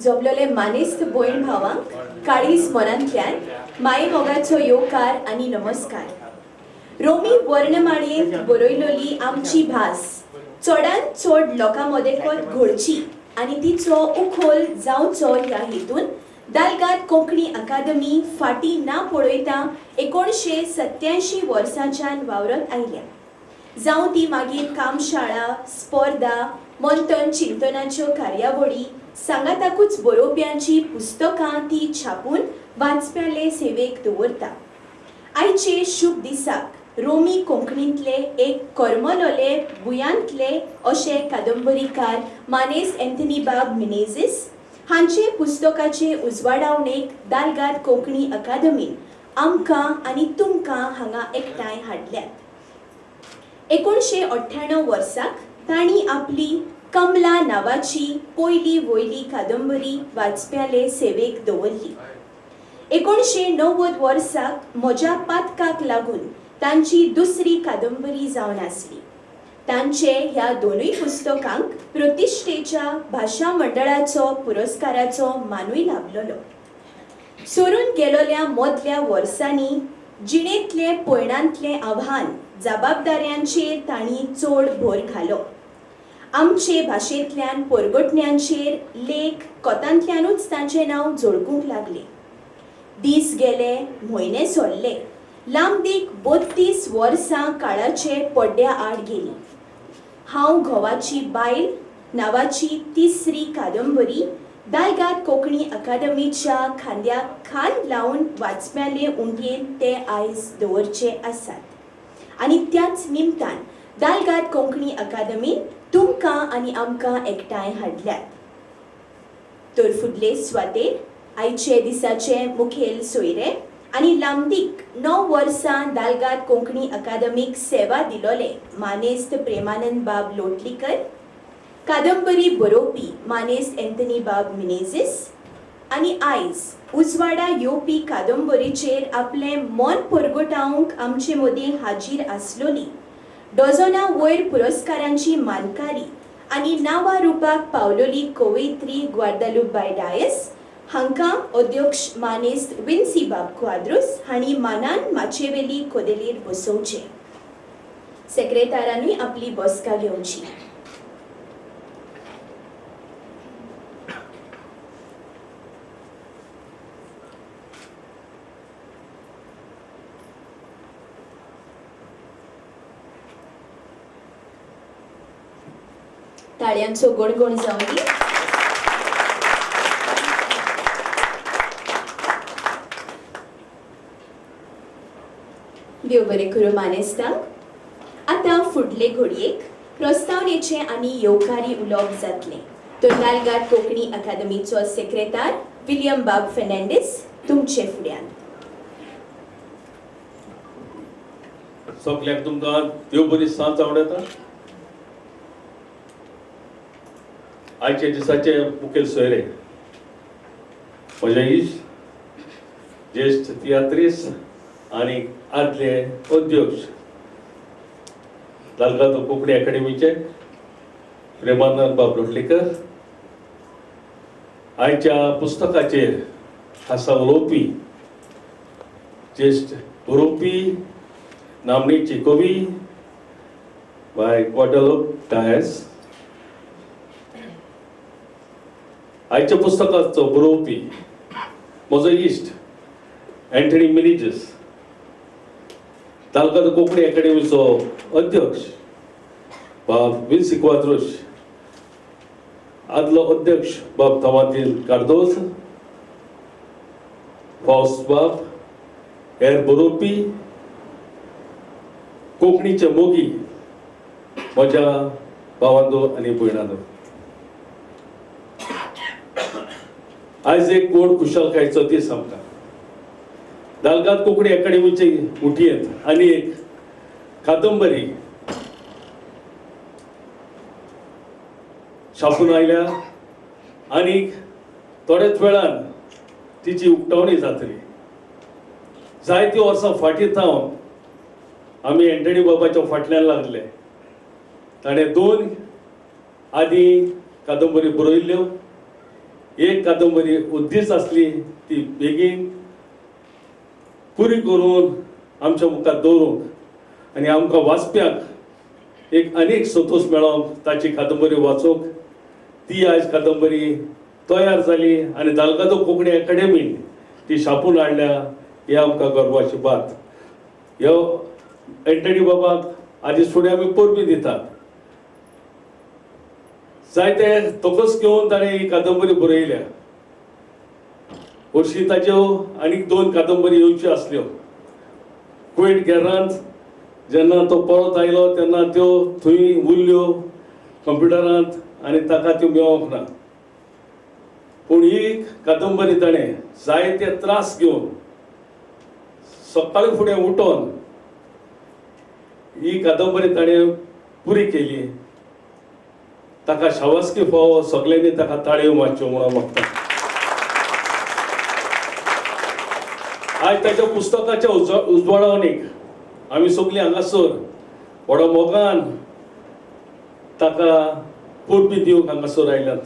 जमलेले मानेस्त भयण भावांक काळीज मनांतल्यान माये मोगाचो येवकार आनी नमस्कार. रोमी वर्णमाळयेंत बरयलोली आमची भास चडांत चड लोकां मदेकच घडची आनी तिचो उखोल जावचो ह्या हेतून दालगाद कोंकणी अकादमी फाटी ना पळयता 1987 वर्साच्यान वावरत आयल्या. जावं ती मागीर कामशाळा, स्पर्धा, मंथन चिंतनाच्यो कार्यावळी, सांगाताकूच बरोवप्यांची पुस्तकां ती छापून वाचप्याले सेवेक दवरता. आयचे शुभ दिसाक रोमी कोंकणींतले एक करमलोले बुयांतले अशे कादंबरीकार मानेस्त एंथनी बाब मिनेझीस हांचे पुस्तकाचे उजवाडावणेक दालगाद कोंकणी अकादमीन आमकां आनी तुमकां हांगा एकठांय हाडल्यात. 1998 वर्साक तांणी आपली कमला नांवाची पयली वयली कादंबरी वाचप्याले सेवेक दवरली. 1990 वर्साक म्हज्या पातकाक लागून तांची दुसरी कादंबरी जावन आसली. तांचे ह्या दोनूय पुस्तकांक प्रतिश्ठेच्या भाशा मंडळाचो पुरस्काराचो मानूय लाभलोलो. सोडून गेलोल्या मदल्या वर्सांनी जिणेंतले पयणांतले आव्हान जबाबदाऱ्यांचेर तांणी चड भर घालो. आमचे भाशेंतल्यान परगटण्यांचेर लेख कोतांतल्यानूच तांचें नांव जोडकूंक लागले. दीस गेले, म्हयने सरले, लांबीक 32 वर्सां काळाचे पड्ड्या आड गेली. हांव घोवाची बायल नांवाची तिसरी कादंबरी दालगाद कोंकणी अकादमीच्या खांद्याक खांद लावन वाचप्याले उंटेन ते आयज दवरचे आसात आनी त्याच निमतान दालगाद कोंकणी अकादमीन तुमकां आनी आमकां एकठांय हाडल्यात. तर फुडले सुवातेर आयचे दिसाचे मुखेल सोयरे आनी लांबीक 9 वर्सां दालगाद कोंकणी अकादमीक सेवा दिलोले मानेस्त प्रेमानंद बाब लोटलीकर, कादंबरी बरोवपी मानेस्त एंथनी बाब मिनेझीस आनी आयज उजवाडा येवपी कादंबरीचेर आपलें मन परगटावंक आमचे मदीं हाजीर आसलोली डझना वयर पुरस्कारांची मानकारी आनी नांवां रुपाक पावलोली कवयित्री ग्वादालूप डायस हांकां अध्यक्ष मानेस्त विन्सी बाब क्वाद्रूस हांणी मानान माचयेवेली कोदेलेर बसोवचे. सेक्रेटारांनी आपली बसका घेवची. ताळयांचो गणगण जावं दी. देव बरें करूं मानेस्तांक. आतां फुडले घडयेक प्रस्तावनेचे आनी येवकारी उलोवप जातलें. तर दालगाद कोंकणी अकादमीचो सेक्रेटार विलियम बाब फेर्नांडीस तुमचे फुड्यान. सगल्यांक तुमकां देव बरी सांज आवडटा. आयचे दिसाचे मुखेल सोयरे म्हजे इश्ट ज्येश्ठ तियात्रीस आनी आदले अध्यक्ष दालगाद कोंकणी अकादमीचे प्रेमानंद बाब लोटलीकर, आयच्या पुस्तकाचेर खासा उलोवपी ज्येश्ठ बरोवपी नामनेची कवी बाय ग्वादालूप डायस, आयच्या पुस्तकाचो बरोवपी म्हजो इश्ट एंथनी मिनेझीस, दालगाद कोंकणी अकादमीचो अध्यक्ष बाब विन्सी क्वाद्रूस, आदलो अध्यक्ष बाब तमातील कार्दोज, फावस्त बाब, हेर बरोवपी, कोंकणीचे मोगी म्हज्या भावांदो आनी भयणांदो, आयज एक गोड खुशालकायेचो दीस आमकां. दालगाद कोंकणी अकादमीचे उटयेंत आनी एक कादंबरी छापून आयल्या आनीक थोड्याच वेळान तिची उक्तावणी जातली. जायती वर्सां फाटीं थावन आमी एंथनी बाबाच्या फाटल्यान लागले. ताणें 2 आदी कादंबरी बरयल्ल्यो. एक एक कादंबरी उद्दीच आसली ती बेगीन पुरी करून आमच्या मुखार दवरूंक आनी आमकां वाचप्याक एक अनेक संतोश मेळोवंक ताची कादंबरी वाचूंक ती आयज कादंबरी तयार जाली आनी दालगादो कोंकणी अकादेमीन ती छापून हाडल्या ही आमकां गर्वाची बात. ह्यो एंटनी बाबाक आजी फुडें आमी परबी दितात. जायते तोकस घेवन ताणें ही कादंबरी बरयल्या. हरशीं ताज्यो आनीक 2 कादंबरी येवच्यो आसल्यो. कुवेट गेरांत जेन्ना तो परत आयलो तेन्ना त्यो थंय उरल्यो कंप्युटरांत आनी ताका त्यो मेळोंक ना. पूण ही कादंबरी ताणें जायते त्रास घेवन सकाळी फुडें उठोन ही कादंबरी ताणें पुरी केली. ताका शाबासकी फावो. सगळ्यांनी ताका ताळयो मारच्यो म्हणून मागता. आज ताच्या पुस्तकाच्या उजवाडावनीक आमी सगळीं हांगासर व्हडा मोगान ताका परबी दिवंक हांगासर आयल्यात.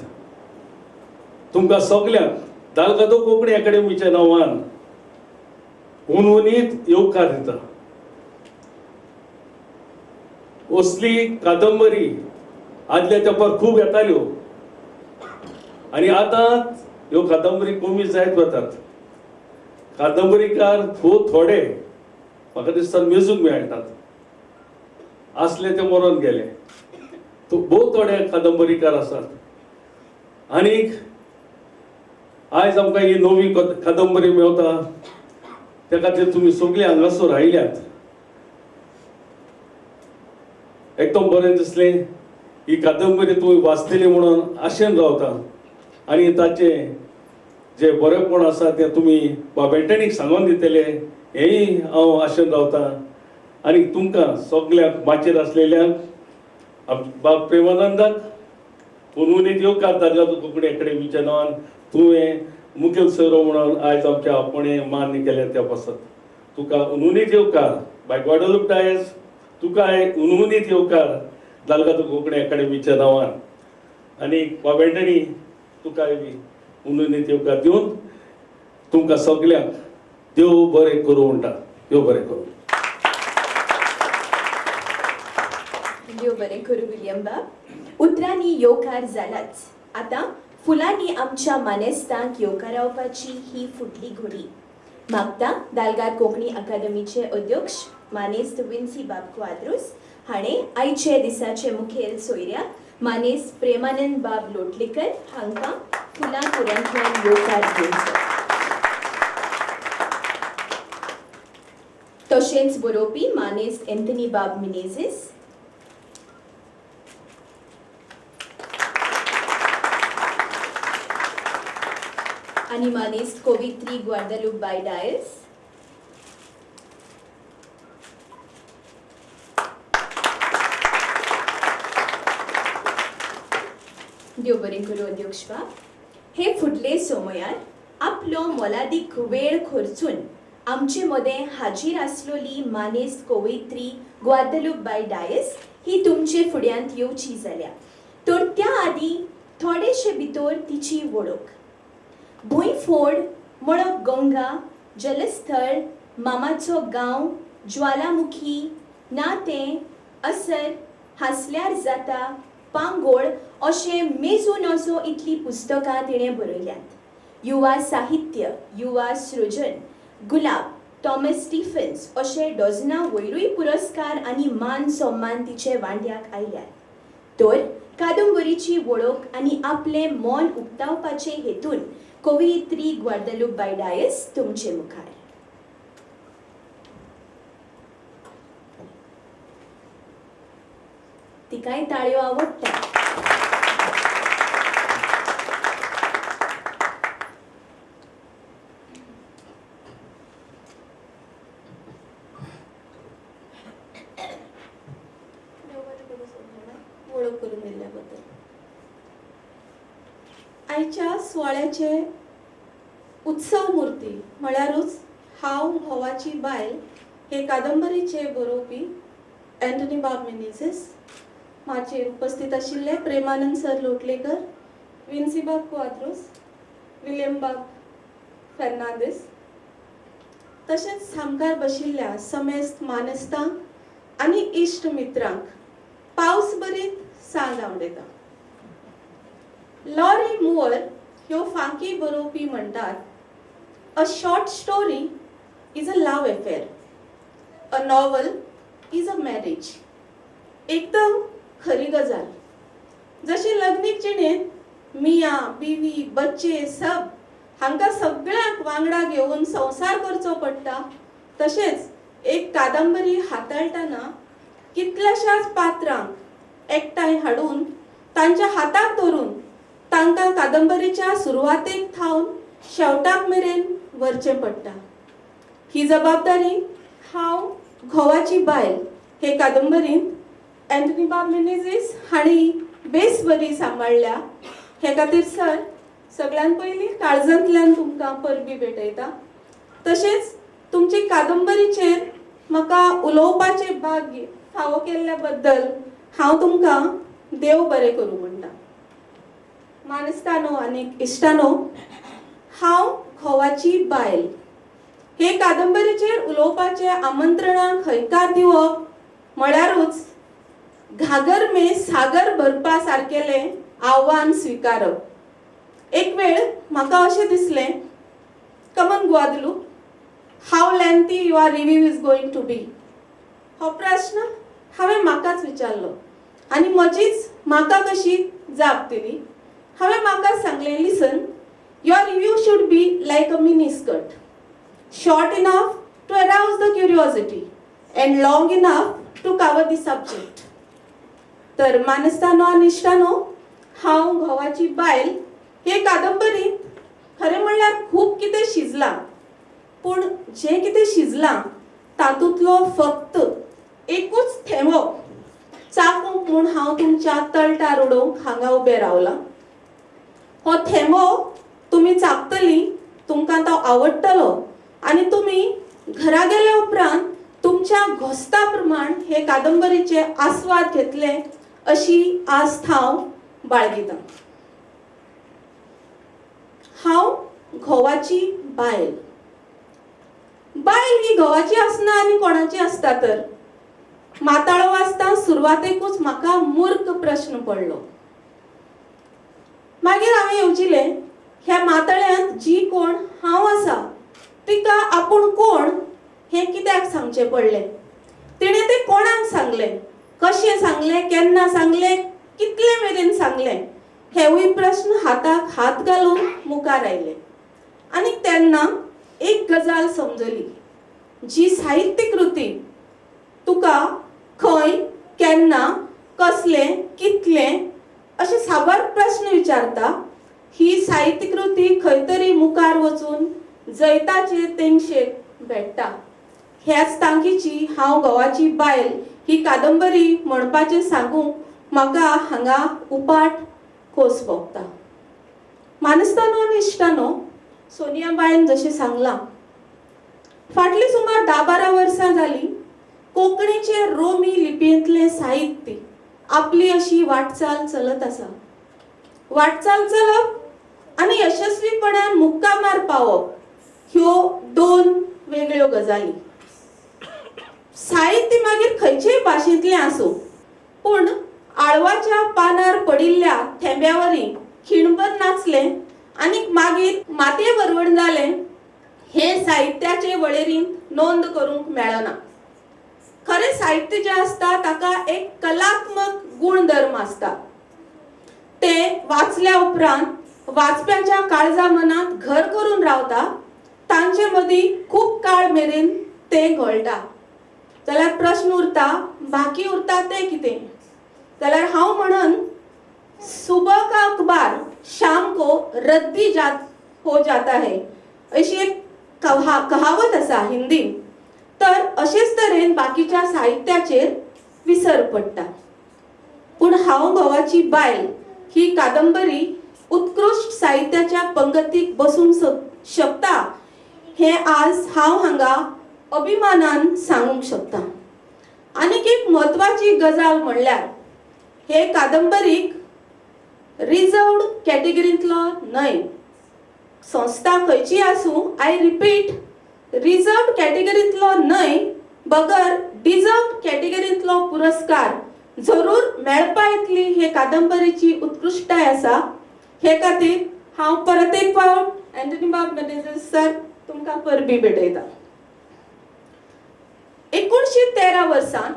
तुमकां सगळ्यांक दालगादो कोंकणी अकादेमीच्या नांवान उणवणीत येवकार दिता. असली कादंबरी आदल्या तेंपार खूब येताल्यो आनी आतां ह्यो कादंबरी कमी जायत वतात. कादंबरीकार थोडे म्हाका दिसता मेजूंक मेळटात. आसले ते मरोन गेले. भोव थोडे कादंबरीकार आसात. आनीक आयज आमकां ही नवी कादंबरी मेवता त्या खातीर तुमी सगळीं हांगासर आयल्यात. एकदम बरें दिसलें. ही कादंबरी तुमी वाचतली म्हणून आशेन रावता आनी ताचे जे बरेपण आसा ते तुमी बाब एंटनीक सांगून दितले हेंय हांव आशेन रावता. आनी तुमकां सगळ्यांक माचयेर आसलेल्यांक बाब प्रेमानंदाक उणवणीत येवकार दालगादो कोंकणी अकादेमीच्या नांवान तुवें मुखेल सोयरो म्हणून आयज आमच्या आपणें मान्य केलें त्या पासत. तुका उणवणीत येवकार. बाय ग्वाडलूप डायस तुका उणवणीत येवकार दालगादो कोंकणी अकादेमीच्या नांवान. आनी बाब एंटनी तुका उणवणीत येवकार दिवन तुमकां सगळ्यांक देव बरें करूं म्हणटा. देव बरें करूं. देव बरें करूं विलियम बाब. उतरांनी येवकार जालाच. आतां फुलांनी आमच्या मानेस्तांक येवकार रावपाची ही फुडली घडी. मागता दालगाद कोंकणी अकादेमीचे अध्यक्ष मानेस्त विन्सी बाब क्वाद्रूस हाणें आयचे दिसाचे मुखेल सोयऱ्याक मानेस्त प्रेमानंद बाब लोटलीकर हांकां फुलां कुऱ्यांतल्यान येवकार दिवचो. तशेंच बरोवपी मानेस्त एंथनी बाब मिनेझीस, आनी मानेस्त कवित्री ग्वाडलूप बाय डायस, देव बरें करूं अध्यक्ष बाब. हे फुडले सोमयार आपलो मोलादीक वेळ खर्चून आमचे मदें हाजीर आसलोली मानेस्त कवयित्री ग्वाडलूप बाय डायस ही तुमचे फुड्यांत येवची जाल्या. तर त्या आदी थोडेशे भितर तिची वळख. भुंयफोड, मळब गंगा, जलस्थळ, मामाचो गांव, ज्वालामुखी, नातें, असर, हांसल्यार जाता, पांगोळ अशें मेजून असो इतली पुस्तकां तिणें बरयल्यात. युवा साहित्य, युवा सृजन, गुलाब, थॉमस स्टीफन्स अशे डझना वयरूय पुरस्कार आनी मान सन्मान तिचे वांट्याक आयल्यात. तर कादंबरीची वळख आनी आपलें मोल उक्तावपाचे हेतून कवयित्री ग्वाडलूप बाय डायस तुमचे मुखार. तिकाय ताळयो आवडटा. वळख करून दिल्याबद्दल. आयच्या सुवाळ्याचे उत्सव मूर्ती म्हळ्यारूच हांव घोवाची बायल हे कादंबरीचे बरोवपी एंटनी बाब मिनेझीस, माचयेर उपस्थित आशिल्ले प्रेमानंद सर लोटलेकर, विन्सी बाब क्वाद्रूस, विलियम बाब फेर्नांदीस, तशेंच सामकार बशिल्ल्या समेस्त मानेस्तांक आनी इश्ट मित्रांक पावस बरीत सांज आवडेता. लॉरी मुअर ह्यो फांकी बरोवपी म्हणटात, a short story is a love affair, a novel is a marriage. एकदम खरी गजाल. जशी लग्नीक जिणेंत मियाँ बीवी बच्चे सब हांकां सगळ्यांक वांगडा घेवन संसार करचो पडटा, तशेंच एक कादंबरी हाताळटना कितल्याशाच पात्रांक एकठांय हाडून तांच्या हाताक धरून तांकां कादंबरीच्या सुरवातेक थावन शेवटाक मेरेन व्हरचें पडटा. ही जबाबदारी हांव घोवाची बायल हे कादंबरींत एंथनी बाब मेनेझीस हांणी बेस बरी सांबाळल्या. हे खातीर सर सगळ्यान पयलीं काळजांतल्यान तुमकां परबी भेटयता. तशेंच तुमची कादंबरीचेर म्हाका उलोवपाचे भाग्य फावो केल्ल्या बद्दल हांव तुमकां देव बरें करूं म्हणटा. मानेस्तानो आनी इश्टानो, हांव घोवाची बायल हे कादंबरीचेर उलोवपाचे आमंत्रणाक हयकार दिवप म्हळ्यारूच घागर में सागर भरपा सारकेलें आव्हान स्विकारप. एक वेळ म्हाका अशें दिसलें, come on Guadalupe, how lengthy your review is going to be. हो प्रश्न हांवें म्हाकाच विचारलो आनी म्हजीच म्हाका कशी जाप दिली. हांवें म्हाका सांगलें, listen, your review should be like a mini skirt, short enough to arouse the curiosity and long enough to cover the subject. तर मानेस्तानो आनी इश्टानो, हांव घोवाची बायल हे कादंबरीत खरें म्हणल्यार खूब कितें शिजलां, पूण जें कितें शिजलां तातूंतलो फक्त एकूच थेंबो चाखूंक म्हूण हांव तुमच्या तळटार उडोवंक हांगा उबें रावलां. हो थेंबो तुमी चाखतलीं, तुमकां तो आवडटलो आनी तुमी घरा गेल्या उपरांत तुमच्या घोस्ता प्रमाण हे कादंबरीचे आस्वाद घेतले अशी आस्त हांव बाळगितां. हांव घोवाची बायल. बायल ही घोवाची आसना आनी कोणाची आसता तर? माताळो वाचता सुरवातेकूच म्हाका मूर्ख प्रश्न पडलो. मागीर हांवें येवजिलें, ह्या मातळ्यांत जी कोण हांव आसा तिका आपूण कोण हें कित्याक सांगचें पडलें? तिणें तें कोणाक सांगलें, कशें सांगलें, केन्ना सांगलें, कितले मेरेन सांगलें, हेवूय प्रश्न हाताक हात घालून मुखार आयले. आनी तेन्ना एक गजाल समजली, जी साहित्य कृती तुका खंय, केन्ना, कसलें, कितलें अशे साबार प्रश्न विचारता, ही साहित्य कृती खंय तरी मुखार वचून जैताचे तेंगशेक भेटता. ह्याच तांकीची हांव घोवाची बायल ही कादंबरी म्हणपाचें सांगूंक म्हाका हांगा उपाट खोस भोगता. मानेस्तानो आनी इश्टानो, सोनिया बायन जशें सांगलां, फाटलीं सुमार 10-12 वर्सां जालीं कोंकणीचे रोमी लिपयेंतलें साहित्य आपली अशी वाटचाल चलत आसा. वाटचाल चलप आनी यशस्वीपणान मुक्कामार पावप ह्यो दोन वेगळ्यो गजाली. साहित्य मागीर खंयचेय भाशेंतलें आसूं, पूण आळवाच्या पानार पडिल्ल्या थेंब्यावरी खिणभर नाचलें आनी मागीर मातये बरवण जालें हें साहित्याचे वळेरींत नोंद करूंक मेळना. खरें साहित्य जें आसता ताका एक कलात्मक गुणधर्म आसता. तें वाचल्या उपरांत वाचप्याच्या काळजा मनांत घर करून रावता, तांचे मदीं खूब काळ मेरेन तें घोळटा. जाल्यार प्रश्न उरता, बाकी उरता तें कितें? जाल्यार हांव म्हणन, सुबह का अखबार शाम को रद्दी हो जाता है अशी एक कहावत आसा हिंदीन. तर अशेच तरेन बाकीच्या साहित्याचेर विसर पडटा. पूण हांव घोवाची बायल ही कादंबरी उत्कृश्ट साहित्याच्या पंगतीक बसूंक शकता हें आज हांव हांगा अभिमानान सांगूंक शकता. आनीक एक म्हत्वाची गजाल म्हणल्यार हे कादंबरीक रिजर्वड कॅटेगरींतलो न्हय, संस्था खंयची आसूं, आय रिपीट, रिजर्व कॅटेगरींतलो न्हय बगर डिजर्व कॅटेगरींतलो पुरस्कार जरूर मेळपा येतली हे कादंबरीची उत्कृश्टाय आसा. हे खातीर हांव परत एक फावट अँटनी बाब मेनेझेस सर तुमकां परबीं भेटयता. 1913 वर्सां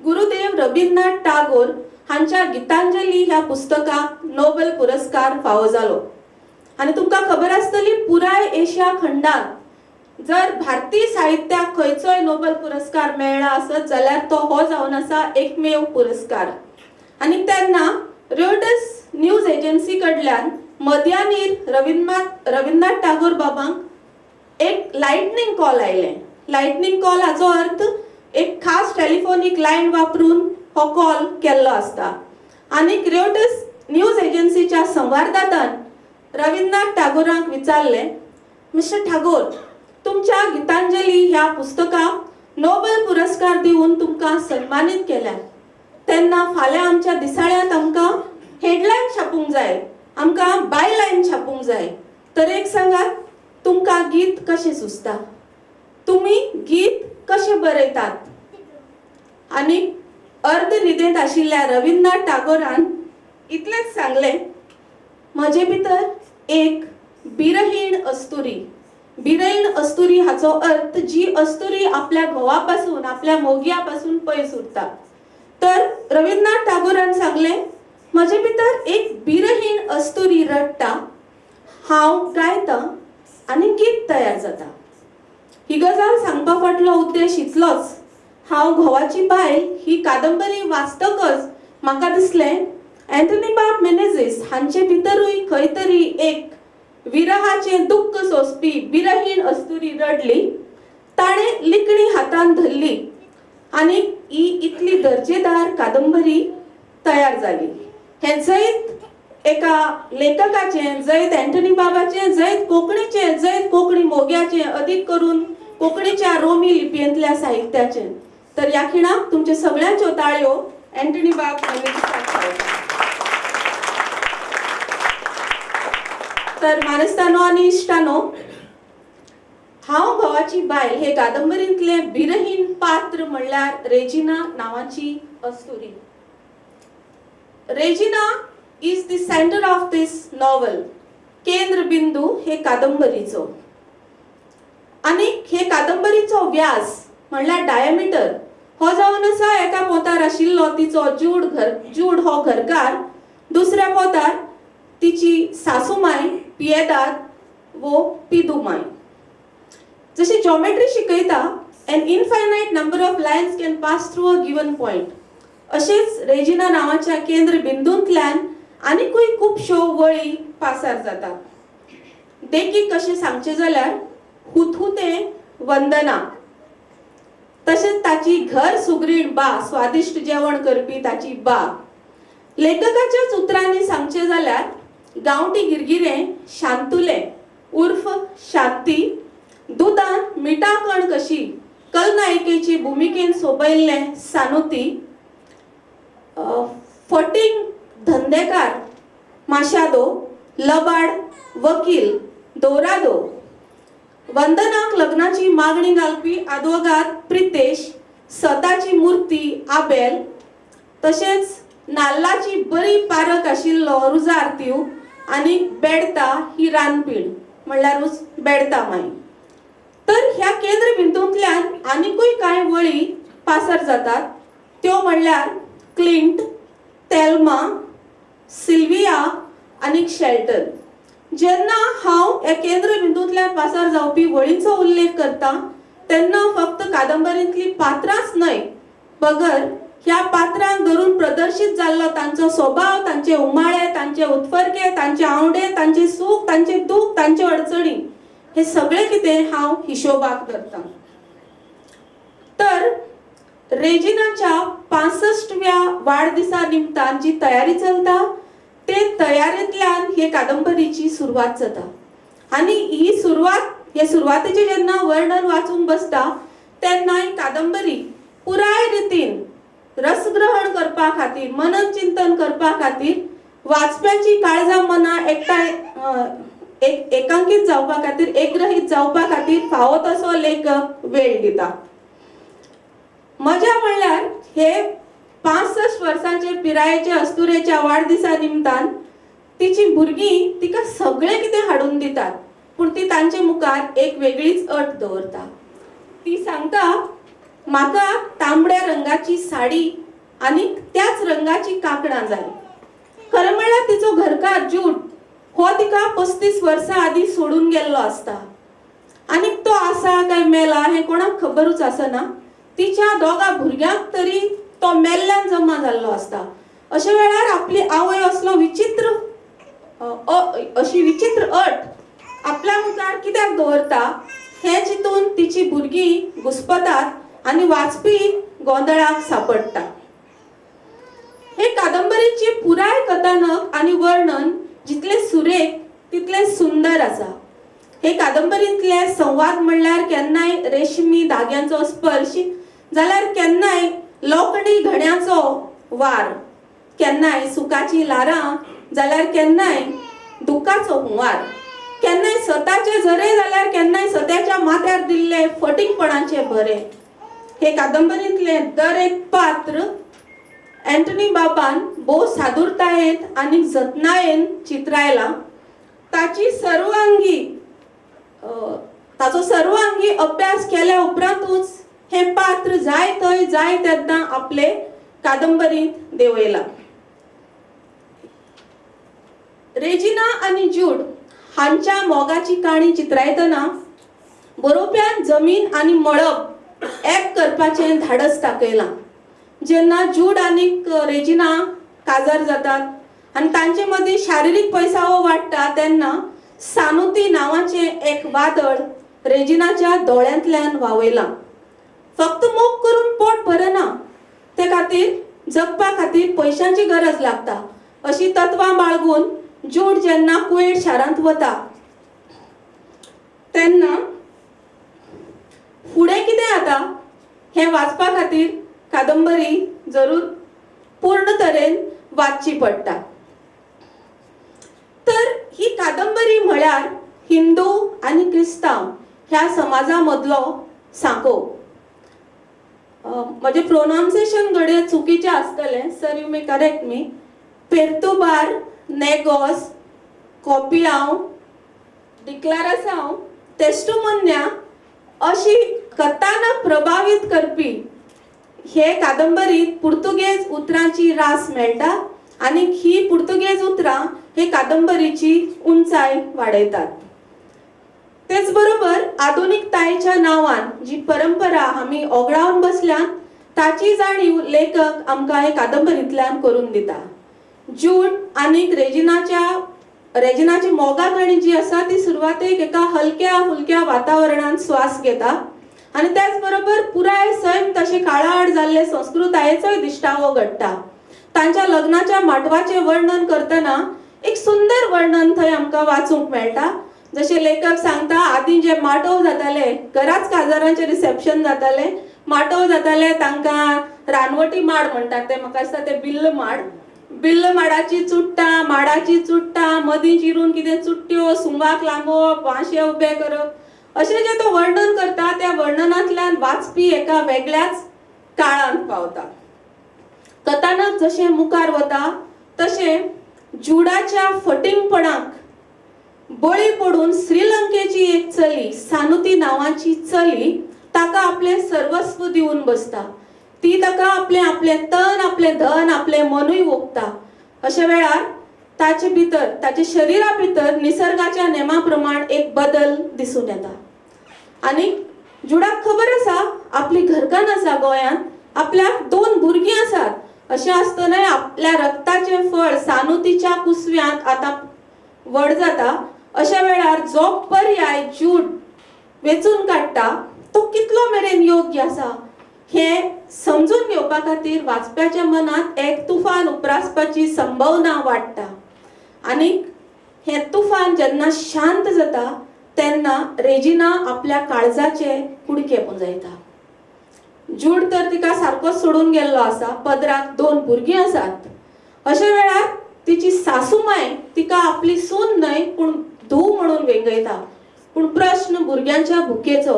गुरुदेव रवींद्रनाथ टागोर हांच्या गीतांजली ह्या पुस्तकाक नोबेल पुरस्कार फावो जालो. आनी तुमकां खबर आसतली पुराय एशिया खंडांत जर भारतीय साहित्याक खंयचोय नोबेल पुरस्कार मेळ्ळा आसत जाल्यार तो हो जावन आसा एकमेव पुरस्कार. आनी तेन्ना रॉयटर्स न्यूज एजन्सी कडल्यान मध्यानीर रवींद्रनाथ टागोर बाबांक एक लायटनिंग कॉल आयलें. लायटनिंग कॉल हाचो अर्थ एक खास टेलिफोनीक लायन वापरून हो कॉल केल्लो आसता. आनी रॉयटर्स न्यूज एजन्सीच्या संवाददातान रवींद्रनाथ टागोरांक विचारलें, मिस्टर टागोर, तुमच्या गीतांजली ह्या पुस्तकाक नोबेल पुरस्कार दिवन तुमकां सन्मानीत केल्या. तेन्ना फाल्यां आमच्या दिसाळ्यांत आमकां हेडलायन छापूंक जाय, आमकां बायलायन छापूंक जाय. तर एक सांगात, तुमकां गीत कशें सुचता? तुमी गीत कशें बरयतात? आनी अर्धनिदेंत आशिल्ल्या रवींद्रनाथ टागोरान इतलेंच सांगलें, म्हजे भितर एक बिरहीण अस्तुरी. बिरहीण अस्तुरी हाचो अर्थ जी अस्तुरी आपल्या घोवा पासून आपल्या मोगया पासून पयस उरता. तर रवींद्रनाथ टागोरान सांगलें, म्हजे भितर एक बिरहीण अस्तुरी रडटा, हांव गायतां आनी गीत तयार जाता. ही गजाल सांगपा फाटलो उद्देश इतलोच. हांव घोवाची बायल ही कादंबरी वाचतकच म्हाका दिसलें अँटनी बाब मेनेझेस हांचे भितरूय खंय तरी एक विरहाचें दुख्ख सोंसपी बिरहीण अस्तुरी रडली. ताणें लिखणी हातान धरली आनी ही इतली दर्जेदार कादंबरी तयार जाली. हें जैत एका लेखकाचें, जैत अँटनी बाबाचें, जैत कोंकणीचें, जैत कोंकणी मोग्याचें, अदीक करून कोंकणीच्या रोमी लिपयेंतल्या साहित्याचें. तर ह्या खिणाक तुमचे सगळ्यांच्यो ताळयो अँटनी बाब मेनेझेसाक खावता. तर मानस्तानो आनी इश्टानो, हांव घोवाची बायल हे कादंबरींतलें बिरहीण पात्र म्हणल्यार रेजिना नांवाची अस्तुरी. Regina is the centre of this novel. केंद्रबिंदू हे कादंबरीचो. आनी हे कादंबरीचो व्यास म्हणल्यार डायमीटर हो जावन आसा एका पोतार आशिल्लो तिचो जूड हो घरकार, दुसऱ्या पोतार तिची सासूमाय पियेदाद वो पिदूमाय. जशी जॉमेट्री शिकयता, an infinite number of lines can pass through a given point. अशेंच रेजिना नांवाच्या केंद्र बिंदूंतल्यान आनीकूय खुबश्यो वळी पासार जातात. देखीक कशें सांगचें जाल्यार हुतहुतें वंदना, तशेंच ताची घर सुगरीण बा, स्वादिश्ट जेवण करपी ताची बा. लेखकाच्याच उतरांनी सांगचें जाल्यार गांवठी गिरगिरें शांतुलें उर्फ शांती, दुदान मिठा कण कशी कलनायिकेची भुमिकेन सोबयल्लें सानुती, फटींग धंदेकार माशादो, लबाड वकील दोरादो, वंदनाक लग्नाची मागणी घालपी आदवोगाद प्रितेश, सताची मूर्ती आबेल, तशेंच नाल्लाची बरी पारख आशिल्लो रुजार्तीव आनी बेडता ही रानपीण म्हणल्यारूच बेडता माई. तर ह्या केंद्र बिंदूंतल्यान आनीकूय कांय वळी पासर जातात. त्यो म्हणल्यार क्लिंट, तेल्मा, सिल्विया आनी शेल्टन. जेन्ना हांव ह्या केंद्र बिंदूंतल्यान पासर जावपी वळींचो उल्लेख करता तेन्ना फक्त कादंबरींतली पात्रांच न्हय बगर ह्या पात्रांक धरून प्रदर्शीत जाल्लो तांचो स्वभाव, तांचे उमाळे, तांचे उत्फर्के, तांचे आवडे, तांचे सूख, तांचे दूख, तांचे अडचणी, हे सगळे कितें हांव हिशोबाक धरतां. तर रेजिनाच्या 65व्या वाडदिसा निमतान जी तयारी चलता ते तयारेंतल्यान हे कादंबरीची सुरवात जाता. आनी ही सुरवातेचे जेन्ना वर्णन वाचूंक बसता तेन्ना ही कादंबरी पुराय रितीन रसग्रहण करपा खातीर, मनन चिंतन करपा खातीर वाचप्याची काळजां मनां एक एकांकीत जावपा खातीर एकग्रहीत जावपा खातीर फावो तसो लेखक वेळ दिता. मजा म्हणल्यार हे 65 वर्सांचे पिरायेचे अस्तुरेच्या वाडदिसा निमतान तिची भुरगीं तिका सगळें कितें हाडून दितात, पूण ती तांचे मुखार एक वेगळीच अट दवरता. ती सांगता, म्हाका तांबड्या रंगाची साडी आणि त्याच रंगाची कांकणां जाय. खरें म्हणल्यार तिचो घरकार जूड हो तिका 35 वर्सां आदी सोडून गेल्लो आसता आणि तो आसा काय मेला हे कोणाक खबरूच आसना. तिच्या दोगा भुरग्यांक तरी तो मेल्ल्यान जमा जाल्लो आसता. अशा वेळार आपली आवय असलो अशी विचित्र अट आपल्या मुखार कित्याक दवरता हे चिंतून तिची भुरगीं घुस्पतात आणि वाचपी गोंधळाक सांपडटा. हे कादंबरीची पुराय कथानक आणि वर्णन जितले सुरेख तितले सुंदर आसा. हे कादंबरीतले संवाद म्हणल्यार केन्नाय रेशमी धाग्यांचो स्पर्श, जाल्यार केन्नाय लोखंडी घड्याचो वार, केन्नाय सुखाची लारां, जाल्यार केन्नाय दुखाचो हुंवार, केन्नाय सताचे झरे, जाल्यार केन्नाय सत्याच्या माथ्यार दिल्ले फटींगपणाचे भरे. हे कादंबरीतले दर एक पात्र अँटनी बाबान भोव सादुरतायेन आणि जतनायेन चित्रायला. ताचो सर्वांगी अभ्यास केल्या उपरांतूच हे पात्र जाय थंय जाय तेन्ना आपले कादंबरीत देवयला. रेजिना आणि जूड हांच्या मोगाची काणी चित्रायतना बरोवप्यान जमीन आणि मळब एक करपाचें धाडस दाखयलां. जेन्ना जूड आणि रेजिना काजार जातात आणि तांचे मदीं शारिरीक पैसावो वाडटा तेन्ना सानुती नांवाचे एक वादळ रेजिनाच्या दोळ्यांतल्यान व्हावयलां. फक्त मोग करून पोट भरना, ते खातीर जगपा खातीर पैशांची गरज लागता अशी तत्वां बाळगून जूड जेन्ना कुवेट शारांत वता तेन्ना फुडें कितें जाता हें वाचपा खातीर कादंबरी जरूर पूर्ण तरेन वाचची पडटा. तर ही कादंबरी म्हळ्यार हिंदू आणि क्रिस्तांव ह्या समाजा मदलो सांको. म्हजे प्रोनाउन्सिएशन घडये चुकीचे आसतलें, sir you may correct me. पेर्तुबार, नेगोस, कोपियांव, डिक्लारासांव, तेस्टुमन्या अशी कथानक प्रभावित करपी हे कादंबरीत पुर्तुगेज उतरांची रास मेळटा आणि ही पुर्तुगेज उतरां हे कादंबरीची उंचाय वाडयतात. तेच बरोबर आधुनिकतायेच्या नांवान जी परंपरा आमी ओगडावन बसल्यात ताची जाणीव लेखक आमकां हे कादंबरींतल्यान करून दिता. जूड आणि रेजिनाची मोगा काणी जी आसा ती सुरवातेक एका हलक्या फुलक्या वातावरणात स्वास घेता आणि त्याच बरोबर पुराय सैम तशे काळाआड जाल्ले संस्कृतायेचोय दिश्टावो घडटा. तांच्या लग्नाच्या माटवाचे वर्णन करतना एक सुंदर वर्णन थंय आमकां वाचूंक मेळटा. जशे लेखक सांगता, आदीं जे माटव जाताले, घराच काजारांचे रिसेप्शन जाताले, माटव जाताले तांकां रानवटी माड म्हणटात, ते म्हाका दिसता ते बिल्ल माडाची चुट्टां, माडाची चुट्टां, मदीं चिरून कितें चुट्ट्यो, सुंगाक लांबोवप, वांशे उबे करप, अशें जे तो वर्णन करता त्या वर्णनांतल्यान वाचपी एका वेगळ्याच काळांत पावता. कथानक जशें मुखार वता तशें जुडाच्या फटींगपणाक बळी पडून श्रीलंकेची एक चली, सानुती नांवाची चली, ताका आपले सर्वस्व दिवन बसता. ती ताका आपले तन, आपले धन, आपले मनूय ओंपता. अशा वेळार ताचे शरिरा भितर निसर्गाच्या नेमा प्रमाण एक बदल दिसून येता. आणि जुडाक खबर आसा आपली घरकान आसा गोंयांत, आपल्याक 2 भुरगीं आसात. अशें आसतनाय आपल्या रक्ताचे फळ सानुतीच्या कुसव्यांत आतां व्हड जाता. अशा वेळार जो पर्याय जूड वेचून काडटा तो कितलो मेरेन योग्य आसा हे समजून घेवपा खातीर वाचप्याच्या मनात एक तुफान उपरासपाची संभावना वाडटा. आणि हे तुफान जेन्ना शांत जाता तेन्ना रेजिना आपल्या काळजाचे कुडके पुंजयता. जूड तर तिका सारको सोडून गेल्लो आसा, पदराक 2 भुरगीं आसात. अशा वेळार तिची सासूमाय तिका आपली सून न्हय पूण धू म्हणून वेंगयता. पूण प्रश्न भुरग्यांच्या भुकेचो,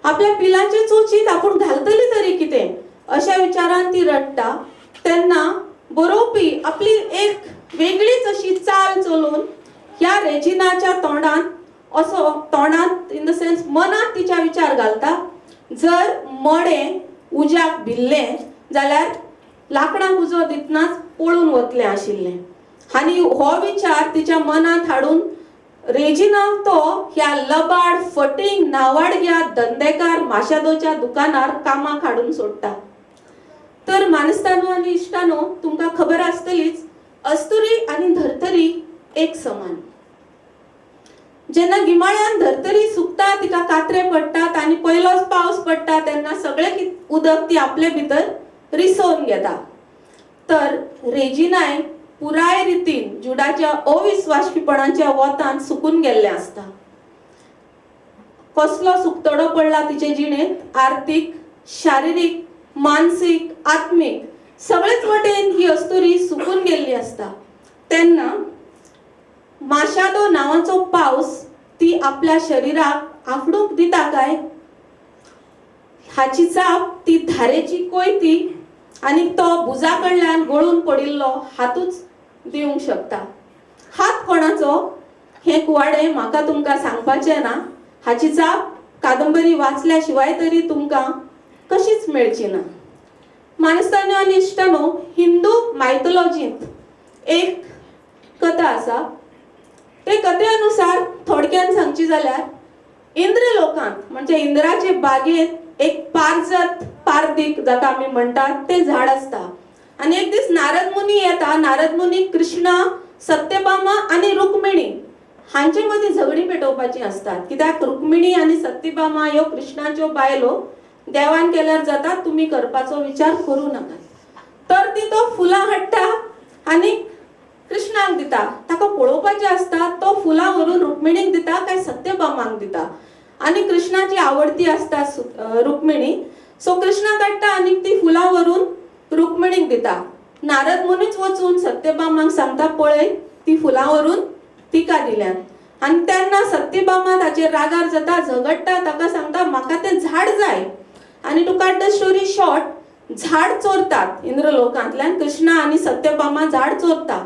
आपल्या पिलांचे चोचीत आपण घालतली तरी कितें अशा विचारान ती रडटा. तेन्ना बरोवपी आपली एक वेगळीच अशी चाल चलोवन ह्या रेजिनाच्या तोंडात इन द सेन्स मनात तिच्या विचार घालता. जर मडें उज्याक भिल्लें जाल्यार लाकडाक उजो दितनाच पळून वतलें आशिल्लें. आनी हो विचार तिच्या मनात हाडून रेजिनाक तो ह्या लबाड फटींग नावाडग्या धंदेकार माशादोच्या दुकानार कामाक हाडून सोडटा. तर मानस्तानो आनी इश्टानो, तुमकां खबर आसतलीच, अस्तुरी आनी धर्तरी एक समान. जेन्ना गिमाळ्यान धर्तरी सुकता, तिका कात्रे पडटात आनी पयलोच पावस पडटा तेन्ना सगळें उदक ती आपले भितर रिसोवन घेता. तर रेजिनाय पुराय रितीन जुडाच्या अविश्वासीपणाच्या वोतान सुकून गेल्लें आसता. कसलो सुकतडो पडला तिचे जिणेंत, आर्थीक, शारिरीक, मानसीक, आत्मीक सगळेच वटेन ही अस्तुरी सुकून गेल्ली आसता. तेन्ना माशादो नावाचो पावस ती आपल्या शरिराक आफडूंक दिता काय? हाची चाप ती धारेची कोयती आनी तो भुजा कडल्यान गळून पडिल्लो हातूच दिवंक शकता. हात कोणाचो हे कुवाडे म्हाका तुमकां सांगपाचें ना. हाची चाप कादंबरी वाचल्या शिवाय तरी तुमकां कशीच मेळची ना. मानस्तानो आनी इश्टानो, हिंदू मायथॉलॉजींत एक कथा आसा. ते कथेनुसार थोडक्यान सांगची जाल्यार इंद्र लोकांत म्हणजे इंद्राचे बागेत एक पारदीक जाका आमी म्हणटात ते झाड आसता. आनी एक दीस नारद मुनी येता. नारद मुनी कृष्णा, सत्यभामा आनी रुक्मिणी हांचे मदीं झगडी पेटोवपाची आसतात. कित्याक रुक्मिणी आनी सत्यभामा ह्यो कृष्णाच्यो बायलो. देवान केल्यार जाता, तुमी करपाचो विचार करूं नाका. तर ती तो फुलां हाडटा आनी कृष्णाक दिता. ताका पळोवपाचें आसता तो फुलां व्हरून रुक्मिणीक दिता काय सत्यभामाक दिता. आनी कृष्णाची आवडती आसता रुक्मिणी. सो कृष्णा काडटा आनी ती फुलां व्हरून रुक्मिणीक दिता. नारद मुनीच वचून सत्यभामाक सांगता, पळय ती फुलां व्हरून तिका दिल्यान. आनी तेन्ना सत्यभामा ताचेर रागार जाता, झगडटा, ताका सांगता म्हाका तें झाड जाय. आनी to cut the story short, झाड चोरतात इंद्रलोकांतल्यान. कृष्णा आनी सत्यभामा झाड चोरता.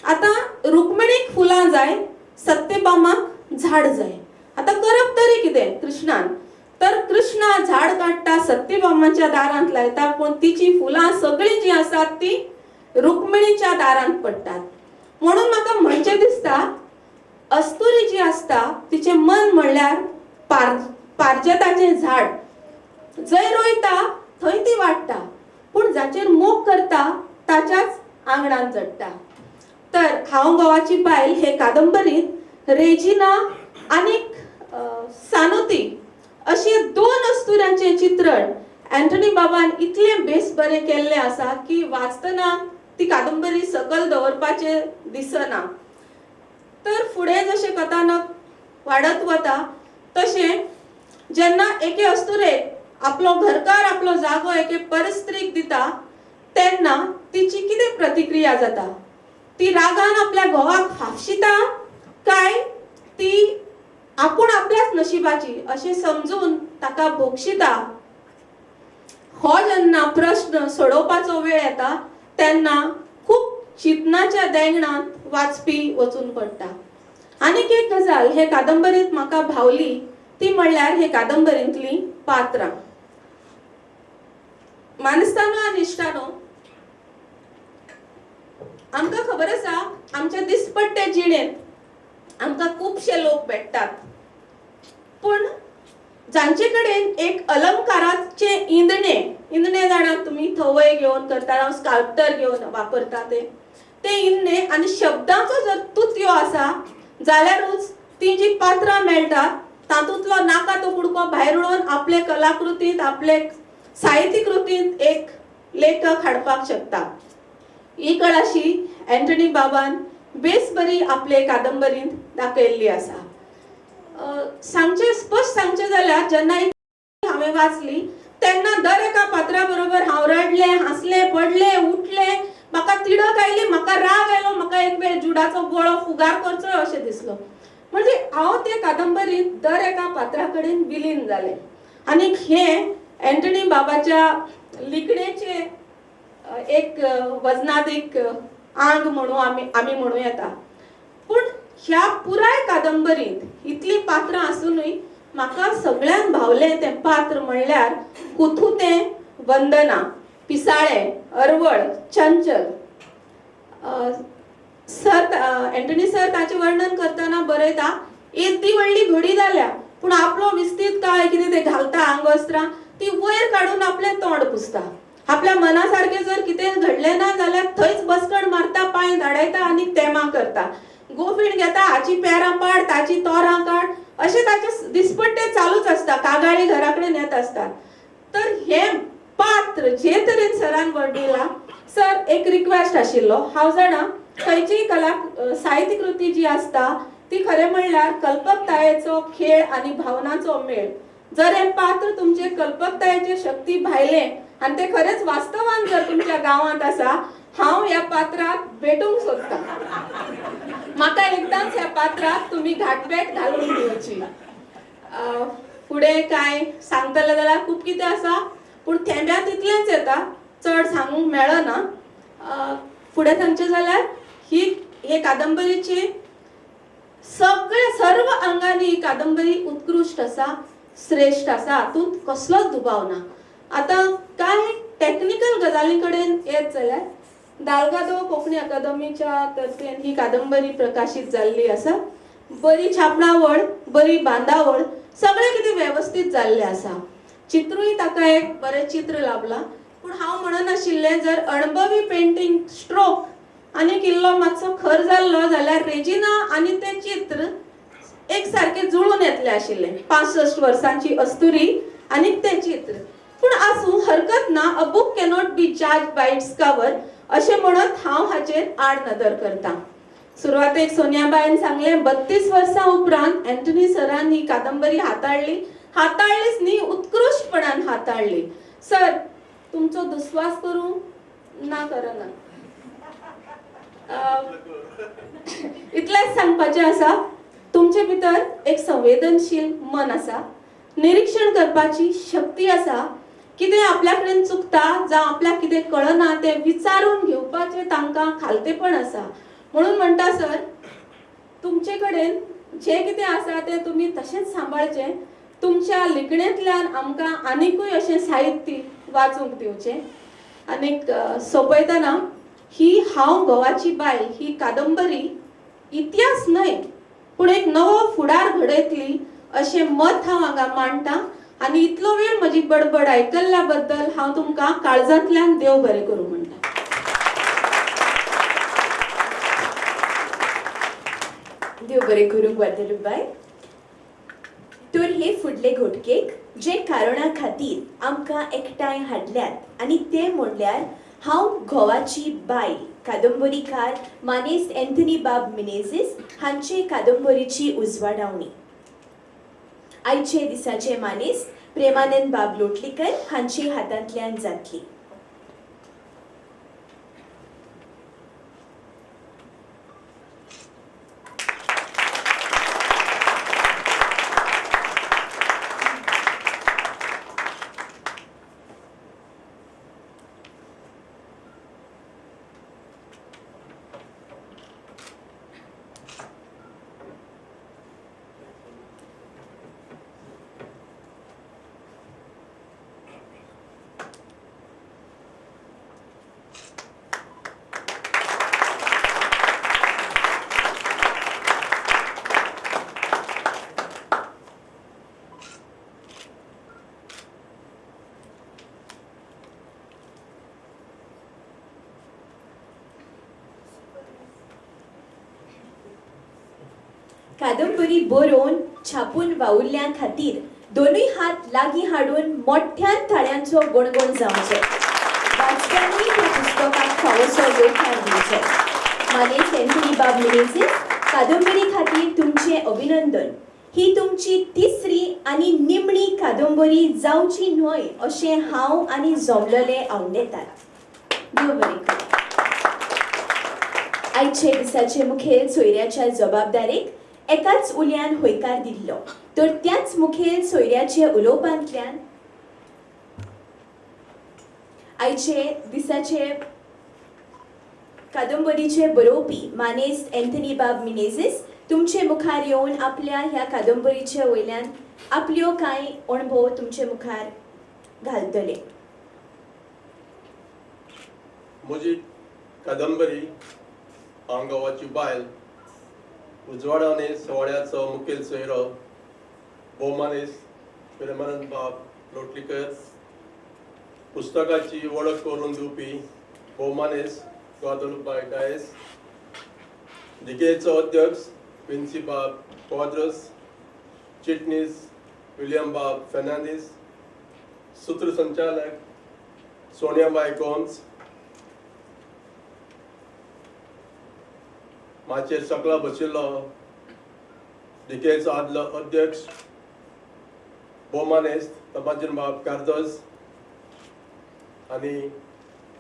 आता रुक्मिणीक फुलां जाय, सत्यभामाक झाड जाय. आता करप तरी कितें कृष्णान? तर कृष्णा झाड काडटा, सत्यभामाच्या दारांत लायता, पण तिची फुलां सगळी जी आसात ती रुक्मिणीच्या दारांत पडटात. म्हणून म्हाका म्हणचें दिसता, अस्तुरी जी आसता तिचे मन म्हणल्यार पारजताचें झाड. जंय रोयता थंय ती वाडटा, पूण जाचेर मोग करता ताच्याच आंगणान जडटा. तर हांव गोवाची बायल हे कादंबरीत रेजिना आनी सानुती अशे दोन अस्तुऱ्यांचे चित्रण अँथनी बाबान इतले बेस बरें केल्ले आसा की वाचतना ती कादंबरी सकल दवरपाचे दिसना. तर फुडें जशें कथानक वाडत वता तशें जेन्ना एके अस्तुरेक आपलो घरकार आपलो जागो एके परस्त्रीक दिता तेन्ना तिची कितें प्रतिक्रिया जाता? ती रागान आपल्या घोवाक फाफशिता काय ती आपूण आपल्याच नशिबाची अशें समजून ताका भोगशिता? हो जेन्ना प्रश्न सोडोवपाचो वेळ येता तेन्ना खूब चिंतनाच्या देंगणात वाचपी वचून पडटा. आनीक एक गजाल हे कादंबरीत म्हाका भावली ती म्हणल्यार हे कादंबरींतली पात्रां. मानस्तानो आनी इश्टानो, आमकां खबर आसा आमच्या दिसपट्टे जिणेंत आमकां खुबशे लोक भेटतात, पूण जांचे कडेन एक अलंकाराचे इंदणे जाणात तुमी, थवय घेवन करता, हांव स्काल्पटर घेवन वापरता ते इंदणे आनी शब्दांचो जर तुत्यो आसा जाल्यारूच ती जी पात्रां मेळटात तातूंतलो नाका तो कुडको भायर उडोवन आपले कलाकृतींत आपले साहित्यीक कृतींत एक लेखक हाडपाक शकता. ही कळाशी अँथनी बाबान बेस बरी आपले कादंबरींत दाखयल्ली आसा. स्पश्ट सांगचे जाल्यार जेन्ना हांवें वाचली तेन्ना दर एका पात्रा बरोबर हांव रडले, हांसले, पडले, उठले, म्हाका तिडक आयली, म्हाका राग आयलो, म्हाका एक वेळ जुडाचो गळो फुगार करचो अशें दिसलो. म्हणजे हांव ते कादंबरीत दर एका पात्रा कडेन विलीन जाले आणि हे अँटनी बाबाच्या लिखणेचे एक वजनाधिक आंग म्हणू आम्ही म्हणू येता. पूण ह्या पुराय कादंबरीत इतली पात्रां आसूनय म्हाका सगळ्यान भावलें तें पात्र म्हणल्यार कुथुतें, वंदना, पिसाळे, अरवळ, चंचल. अँटनी सर ताचे वर्णन करतना बरयता, येदी व्हडली घडी जाल्या पूण आपलो विस्तीत काळ कितें ते घालता आंगवस्त्रां ती वयर काडून आपलें तोंड पुसता. आपल्या मनासारखें जर कितें घडलें ना जाल्यार थंयच बसकण मारता, पांय धाडायता आनी तेमा करता. गोफीण घेता, हाची पेरां पाड, ताची तोरां काड, अशें ताचे दिसपट्टे चालूच आसता. कागाळी घरा कडेन येत आसता. तर हे पात्र जे तरेन सरान वर्णिला, सर एक रिक्वेस्ट आशिल्लो, हांव जाणा खंयचीय साहित्य कृती जी आसता ती खरें म्हणल्यार कल्पकतायेचो खेळ आनी भावनांचो मेळ. जर हे पात्र तुमचे कल्पकतायेचे शक्ती भायलें आनी ते खरेंच वास्तवान जर तुमच्या गांवांत आसा, हांव ह्या पात्राक भेटूंक सोदता. म्हाका एकदांच ह्या पात्राक तुमी घाटभेट घालून दिवची. फुडें काय सांगतले जाल्यार खूब कितें आसा, पूण थेंब्या तितलेंच येता, चड सांगूंक मेळना. फुडें सांगचें जाल्यार हे कादंबरीची सर्व अंगांनी ही कादंबरी उत्कृश्ट आसा, श्रेष्ठ आसा, हातूंत कसलोच दुबाव ना. आतां कांय टेक्निकल गजाली कडेन येत जाल्यार दालगादो कोंकणी अकादमीच्या तर्फेन ही कादंबरी प्रकाशीत जाल्ली आसा. बरी छापणावळ, बरी बांदावळ, सगळें कितें वेवस्थीत जाल्लें आसा. चित्रूय ताका एक बरें चित्र लाभलां. पूण हांव म्हणनाशिल्लें, जर अणभवी पेंटिंग स्ट्रोक आनी इल्लो मातसो खर जाल्लो जाल्यार रेजिना आनी तें चित्र एक सारकें जुळून येतलें आशिल्लें. 65 वर्सांची अस्तुरी आनी तें चित्र. पूण आसूं हरकत ना, a book cannot be judged by its cover अशें म्हणत हांव हाचेर आड नदर करतां. सुरवातेक सोनियाबाईन सांगलें, 32 वर्सां उपरांत अँटनी सरान ही कादंबरी हाताळ्ळीच न्ही, उत्कृश्टपणान हाताळ्ळी. सर, तुमचो दुस्वास करूं ना करना. इतलेंच सांगपाचें आसा, तुमचे भितर एक संवेदनशील मन आसा, निरीक्षण करपाची शक्ती आसा, कितें आपल्या कडेन चुकता जावं आपल्याक कितें कळना तें विचारून घेवपाचें तांकां खालतेपण आसा. म्हणून म्हणटा सर, तुमचे कडेन जें कितें आसा तें तुमी तशेंच सांबाळचें. तुमच्या लिखणेंतल्यान आमकां आनिकूय अशें साहित्य वाचूंक दिवचें. आनीक सोंपयतना ही हांव घोवाची बायल ही कादंबरी इतिहास न्हय, पूण एक नवो फुडार घडयतली अशें मत हांव हांगा मांडटां. आनी इतलो वेळ म्हजी बडबड आयकल्ल्या बद्दल हांव तुमकां काळजांतल्यान देव बरें करूं म्हणटा. देव बरें करूंक वाटेलबाय. तर हे फुडले घोटकेक जे कारणा खातीर आमकां एकठांय हाडल्यात आनी ते म्हणल्यार हांव घोवाची बायल कादंबरीकार मानेस्त अँथनी बाब मिनेझीस हांचे कादंबरीची उजवाडावणी. आयचे दिसाचे मानेस्त प्रेमानंद बाब लोटलीकर हांचे हातांतल्यान जातली. कादंबरी बरोवन छापून वावुरल्या खातीर दोनूय हात लागीं हाडून मोठ्यान थाळ्यांचो गणगण जावचो. वाचप्यांनी त्या पुस्तकाक फावोसो येवकार दिवचो. मानेस्त अँथनी बाब मिनेझीस, कादंबरी खातीर तुमचे अभिनंदन. ही तुमची तिसरी आनी निमणी कादंबरी जावची न्हय अशें हांव आनी जमलेले आवडेतात. देव बरें करूं. आयचे दिसाचे मुखेल सोयऱ्याच्या जबाबदारेक एकाच उल्यान होयकार दिल्लो तर त्याच मुखेल सोयऱ्याचे उलोवपांतल्यान आयचे दिसाचे कादंबरीचे बरोवपी मानेस्त एंथनी बाब मिनेझिस तुमचे मुखार येवन आपल्या ह्या कादंबरीचे वयल्यान आपल्यो कांय अणभव तुमचे मुखार घालतले. म्हजी कादंबरी हांव गांवाची बायल उजवाडांनी सोहळ्याचो मुखेल सोयरो भोवमानेस्त प्रेमानंद बाब लोटलीकर, पुस्तकाची वळख करून दिवपी भोवमानेस्त ग्वादलुपाय डायस, दिकेचो अध्यक्ष विन्सी बाब क्वाद्रस, चिटणीस विलियम बाब फेर्नांदीस, सूत्रसंचालक सोनियाबाई गोम्स, माचेर सकला बशिल्लो दिकेचो आदलो अध्यक्ष भोवमानेस्त तमाजीन बाब कार्दोस आनी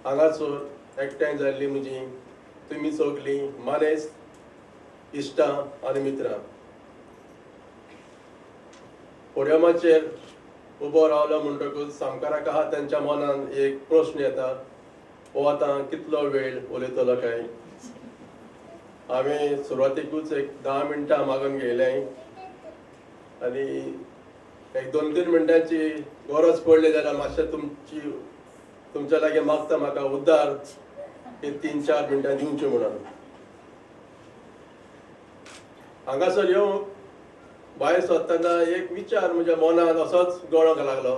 हांगासर एकठांय जाल्ली म्हजी तुमी सगलीं मानेस्त इश्टां आनी मित्रां. पोडियमाचेर उबो रावलो म्हणटकूच सामकाराक आहा तांच्या मनान एक प्रश्न येता, हो आतां कितलो वेळ उलयतलो काय. हांवें सुरवातेकूच एक 10 मिनटां मागून घेयलें आनी एक 2-3 मिनटांची गरज पडली जाल्यार मातशें तुमच्या लागीं मागता म्हाका उद्दार एक 3-4 मिनटां दिवची म्हणून. हांगासर येवंक भायर सरतना एक विचार म्हज्या मनान असोच गळोंक लागलो.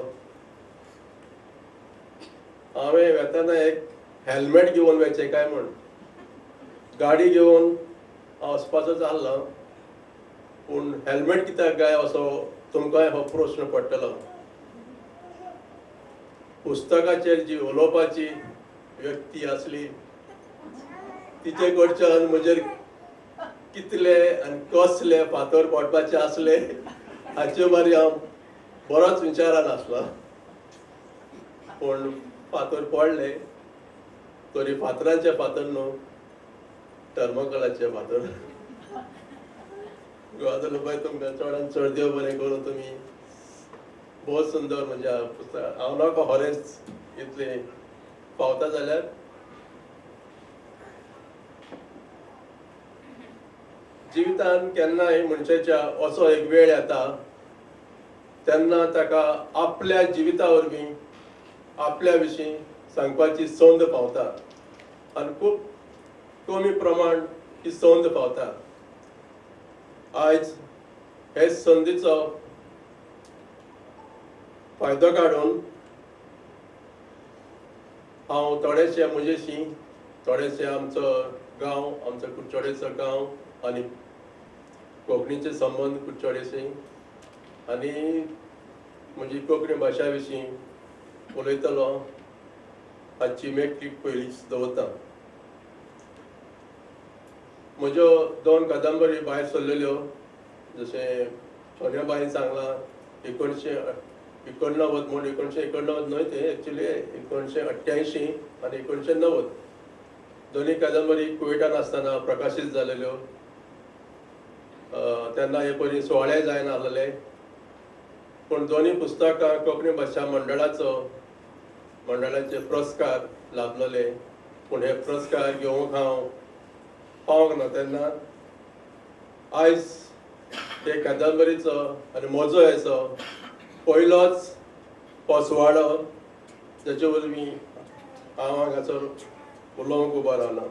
हांवें वेतना एक हेल्मेट घेवन वचचें काय म्हूण गाडी घेवन हांव वचपाचो जाल्लो, पूण हेल्मेट कित्याक काय असो तुमकांय हो प्रश्न पडटलो. पुस्तकाचेर जी उलोवपाची व्यक्ती आसली तिचे कडच्यान म्हजेर कितले आनी कसले फातर पडपाचे आसले हाचे बारी हांव बरोच विचारान आसलो. पूण फातर पडले तरी फातरांचे फातर न्हू, थर्मोकोलाचे फातर. ग्वादलुपाय तुमकां चडांत चड देव बरें करून तुमी बहुत सुंदर म्हज्या पुस्तक हांव नाका हरेच इतले पावता जाल्यार जिवितान केन्नाय मनशाच्या असो एक वेळ येता तेन्ना ताका आपल्या जिविता वरवीं आपल्या विशीं सांगपाची संद पावता आनी खूब कमी प्रमाण ही संद पावता. आयज हे संदीचो फायदो काडून हांव थोडेशे म्हजेशी थोडेशे आमचो गांव आमचो कुडचडेचो गांव आनी कोंकणीचे संबंद कुडचडेशी आनी म्हजी कोंकणी भाशा विशीं उलयतलो हाची मेकळी पयलींच दवरता. म्हज्यो 2 कादंबरी भायर सरलेल्यो, जशें सोनियाबाईन सांगलां 1989 म्हूण 1989 न्हय ते एक्चुली 1988 आनी 1990 दोनी कादंबरी कुवेटान आसतना प्रकाशीत जालेल्यो. तेन्ना हे पयलीं सुवाळे जायना आसलेले, पूण दोनी पुस्तकां कोंकणी भाशा मंडळाचे पुरस्कार लाभलेले. पूण हे पुरस्कार घेवंक हांव पावंक ना तेन्ना आयज हे कादंबरीचो आनी म्हजो हेचो पयलोच हो सुवाळो जाचे वरवीं हांव हांगासर उलोवंक उबो रावला.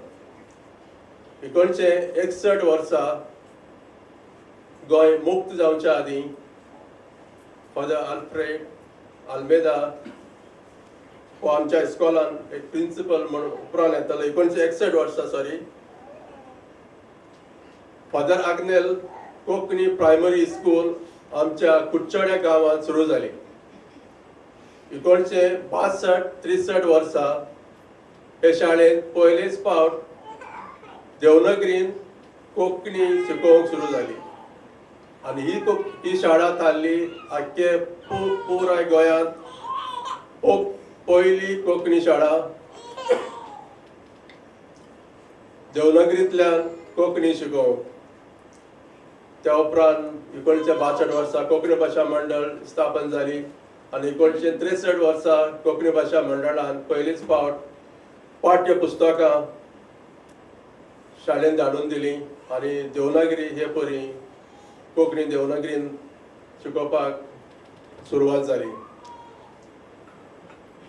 1961 वर्सा गोंय मुक्त जावच्या आदीं फादर आल्फ्रेड आल्मेदा हो आमच्या इस्कॉलान एक प्रिंसिपल म्हणून उपरांत येतालो. 1961 वर्सा sorry father Agnel Konkani primary school आमच्या कुडचड्या गांवांत सुरू जाली. 1962-63 वर्सा हे शाळेंत पयलेच फावट देवनागरीन कोंकणी शिकोवंक सुरू जाली आनी ही शाळा थारली आख्खे पुराय गोंयांत पयली कोंकणी शाळा देवनागरींतल्यान कोंकणी शिकोवंक. त्या उपरांत 1962 वर्सा कोंकणी भाशा मंडळ स्थापन जाली आनी 1963 वर्सा कोंकणी भाशा मंडळान पयलीच फावट पाठ्य पुस्तकां शाळेंत धाडून दिली आनी देवनागरी हे परी कोंकणी देवनागरीन शिकोवपाक सुरवात जाली.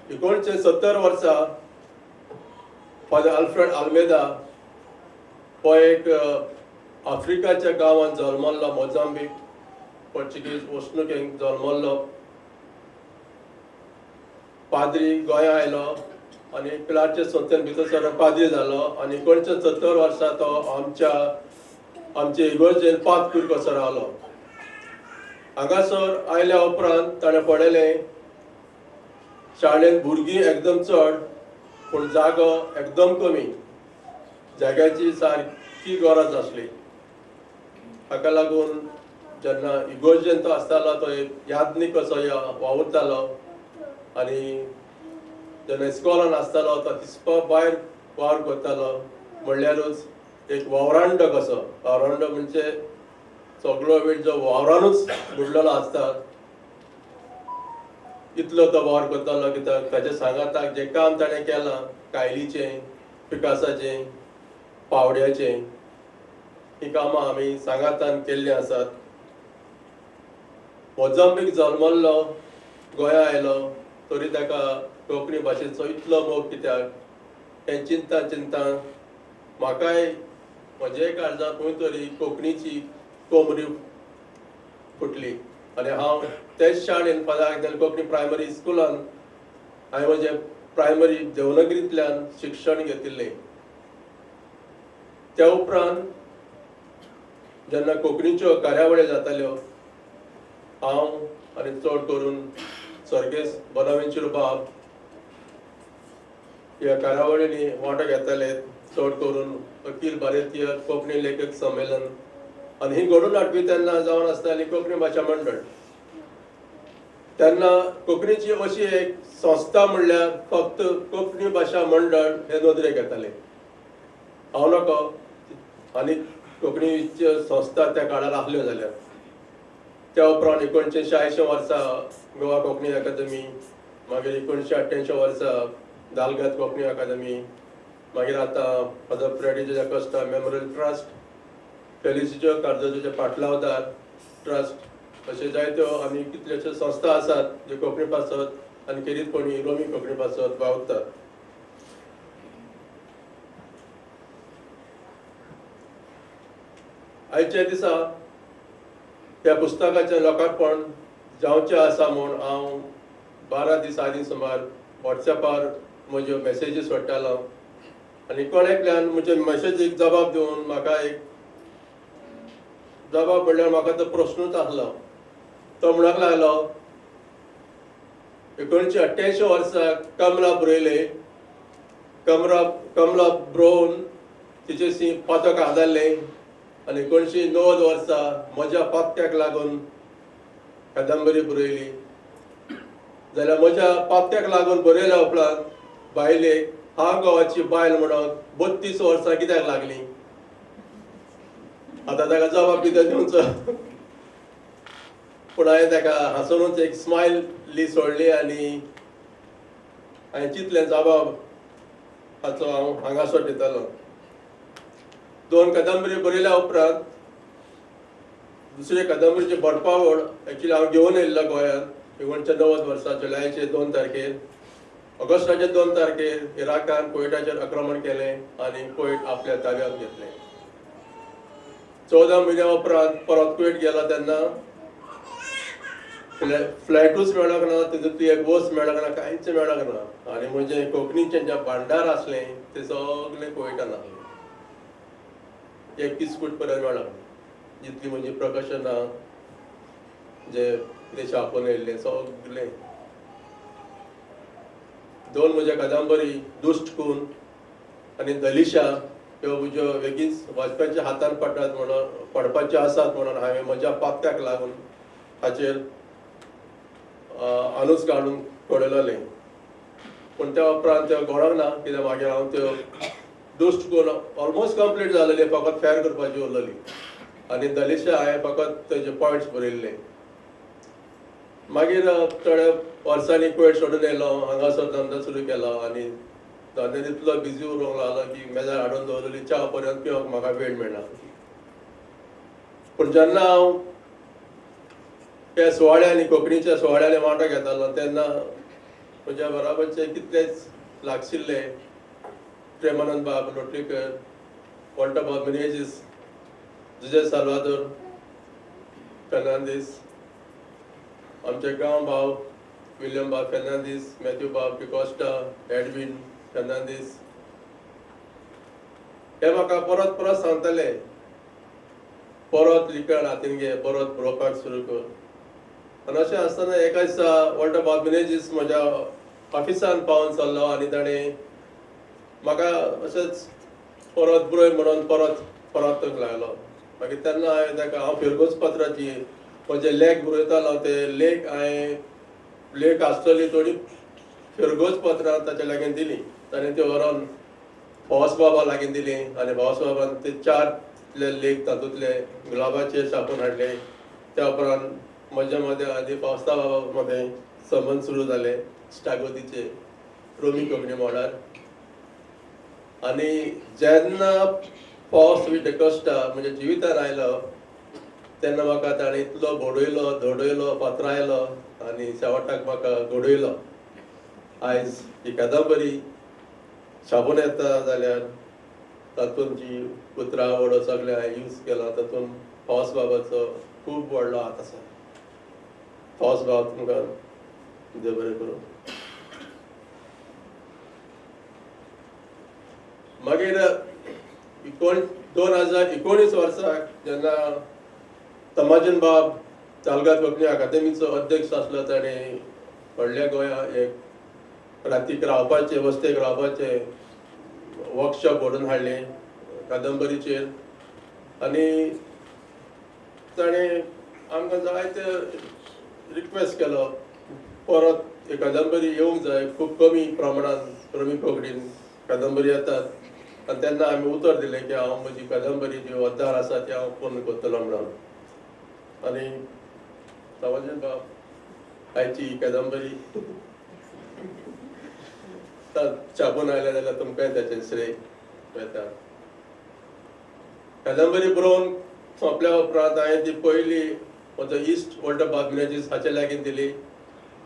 1970 वर्सा फादर अल्फ्रेड आल्मेदा हो एक आफ्रिकाच्या गांवांत जल्मल्लो, मोजांबीक पोर्चुगीज वसणुकेक जल्मल्लो पाद्री गोंया आयलो आनी पिलारचे संस्थेन भितर सरून पाद्री जालो आनी 1970 वर्सा तो आमचे इगोर्जेन पांच कूड कसो रावलो. हांगासर आयल्या उपरांत ताणें पळयलें शाळेंत भुरगीं एकदम चड पूण जागो एकदम कमी, जाग्याची सारकी गरज आसली. हाका लागून जेन्ना इगोर्जेन तो आसतालो तो एक यादनीक कसो वावुरतालो आनी जेन्ना इस्कॉलान आसतालो तो दिसपा भायर वावर करतालो म्हणल्यारूच एक वावरांडो कसो. वावरांडो म्हणजे सगळो वेळ जो वावरानूच बुडलेलो आसता इतलो तो वावर करतालो. कित्याक ताच्या सांगाताक जें काम ताणें केलां कायलीचें, पिकासाचें, पावड्याचें, ही कामां आमी सांगातान केल्लीं आसात. मोजांबीक जल्मल्लो, गोंया आयलो तरी ताका कोंकणी भाशेचो इतलो मोग कित्याक हें चिंतना म्हाकाय म्हजे काळजांत खंय तरी कोंकणीची कोमरी फुटली आनी हांव तेच शाळेन फादर कोंकणी प्रायमरी स्कुलान हांवें म्हजें प्रायमरी देवनागरींतल्यान शिक्षण घेतिल्लें. त्या उपरांत जेन्ना कोंकणीच्यो कार्यावळी जाताल्यो हांव आनी चड करून सर्गेस्त बोनावेंचर बाब ह्या कार्यावळींनी वांटो घेताले. चड करून अखिल भारतीय कोंकणी लेखक संमेलन आनी ही घडोवन हाडपी तेन्ना जावन आसताली कोंकणी भाशा मंडळ. तेन्ना कोंकणीची अशी एक संस्था म्हणल्यार फक्त कोंकणी भाशा मंडळ हे नदरेक येताले. हांव नको आनी कोंकणीच्यो संस्था त्या काळार आसल्यो जाल्यार. त्या उपरांत 1986 वर्सा गोवा कोंकणी अकादमी, मागीर 1988 वर्सा दालगत कोंकणी अकादमी, मागीर आतां फादर फ्रेडी जे कस्टा मेमोरियल ट्रस्ट, फेलिसिटो कार्दोजोचे पाटलावदार ट्रस्ट, अशे जायत्यो आनी कितल्योश्यो संस्था आसात ज्यो कोंकणी पासत आनी खेरीतपणी रोमी कोंकणी पासत वावुरतात. आयच्या दिसा ह्या पुस्तकाचें लोकार्पण जावचें आसा म्हूण हांव 12 दीस आदीं सुमार वॉट्सॅपार म्हज्यो मॅसेजीस धाडटालो आनी कोण एकल्यान म्हजे मॅसेजीक जबाब दिवन म्हाका एक जबाब म्हणल्यार म्हाका तो प्रस्नूच आसलो. तो म्हणूंक लागलो 1988 वर्सा कमला बरयले, कमला बरोवन तिचेशी पातक आदारलें आनी 1990 वर्सा म्हज्या पात्याक लागून कादंबरी बरयली. जाल्यार म्हज्या पात्याक लागून बरयल्या उपरांत बायलेक हा गोवाची बायल म्हणून 32 वर्सां कित्याक लागलीं? आतां ताका जबाब कितें दिवचो? पूण हांवें ताका हांसूनच एक स्मायल सोडली आनी हांवें चिंतलें जबाब हाचो हांव हांगासर दितलो. 2 कादंबरी बरयल्या उपरांत दुसरे कादंबरीची बडपावळ एक्चुली हांव घेवन येयल्लो गोंयांत 1990 वर्सा जुलयाचे 2 तारखेर. ऑगस्टाचे 2 तारखेर इराकान कोयटाचेर आक्रमण केलें आनी कोयट आपल्या ताब्यांत घेतलें. 14 म्हयन्या उपरांत परत कोयट गेलो तेन्ना फ्लॅटूच मेळोंक ना, तितूंतली एक वस्त मेळोंक ना, कांयच मेळोंक ना आनी म्हजें कोंकणीचें जें भांडार आसलें तें सगळें कोयटान आसलें. एक किस्कूट पर्यंत मेळोंक ना. जितली म्हजी प्रकाशनां जे कितें छापून येयल्लें सगळें. 2 म्हज्या कादंबरी दुश्ट खून आनी दलिशा ह्यो म्हज्यो बेगीच वाचप्यांच्या हातान पडपाच्यो आसात म्हणून हांवें म्हज्या पात्याक लागून हाचेर आनूच काडून पडयलेलें. पूण त्या उपरांत त्यो घडोंक ना कित्याक मागीर हांव त्यो दुश्ट खून ऑलमोस्ट कंप्लीट जालेली, फकत फेर करपाची उरलेली. आनी दलिशा हांवें फकत तेजे पॉयंट्स बरयल्ले. मागीर थोड्या वर्सांनी कुवेट सोडून येयलो, हांगासर धंदो सुरू केलो आनी धंद्यान इतलो बिजी उरूंक लागलो की मेजार हाडून दवरलेली च्या पर्यंत पिवंक म्हाका वेळ मेळना. पूण जेन्ना हांव त्या सुवाळ्यांनी कोंकणीच्या सुवाळ्यांनी वांटो घेतालो तेन्ना म्हज्या बराबरचे कितलेच लागशिल्ले प्रेमानंद बाब लोटलीकर, वॉल्टर बाब मिनेजीस, जुजे साल्वादोर फेर्नांदीस, आमचे गांव भाव विलियम बाब फेर्नांदीस, मॅथ्यू बाब डिकॉस्टा, एडविन फेर्नांदीस हे म्हाका परत परत सांगताले परत लिखण हातीन घे, परत बरोवपाक सुरू कर. आनी अशें आसतना एका दिसा वॉल्टर बाब मिनेजीस म्हज्या ऑफिसान पावून चल्लो आनी ताणें म्हाका अशेंच परत बरय म्हणून परत परतूंक लागलो. मागीर तेन्ना हांवें ताका हांव फिरगोच पत्राची म्हजे लेख बरयतालो ते लेख आसतली थोडी फिरगोच पत्रां ताचे लागीं दिली. ताणें ती व्हरोन भोस बाबा लागीं दिली आनी भोस बाबान ते 4 लेख तातूंतले गुलाबाचेर छापून हाडले. त्या उपरांत म्हजे मदें आनी फावस्ता बाबा मदें संबंद सुरू जाले स्टागोतीचे रोमी कोंकणी मोडार. आनी जेन्ना पावस डिकॉस्टा म्हणजे जिवितान आयलो तेन्ना म्हाका ताणें इतलो बडयलो, धडयलो, पात्रायलो आनी शेवटाक म्हाका घडयलो. आयज ही कादंबरी छापून येता जाल्यार तातूंत जी उतरां वडो सगळे हांवें यूज केला तातूंत फावस बाबाचो खूब व्हडलो हात आसा. फावस बाब तुमकां देव बरें करूं. मागीर 2019 वर्सा जेन्ना तमाजीन बाब तालगांव कोंकणी अकादेमीचो अध्यक्ष आसलो ताणें व्हडल्या गोंयांत एक रातीक रावपाचें वस्तेक रावपाचें वर्कशॉप घडोवन हाडलें कादंबरीचेर. आनी ताणें आमकां जायते रिक्वेस्ट केलो परत ही कादंबरी येवंक जाय. खूब कमी प्रमाणांत रोमी कोंकणीन कादंबरी येतात. आनी तेन्ना आमी उतर दिलें की हांव म्हजी कादंबरी जी वद्दार आसा ती हांव पूर्ण करतलो म्हणून. आनी तमाजीन बाब आयची कादंबरी छापून आयल्या जाल्यार तुमकांय ताचें श्रेय येता. कादंबरी बरोवन सोंपल्या उपरांत हांवें ती पयली म्हजो इश्ट वॉल्टर बाब मिनेजीस हाचे लागीं दिली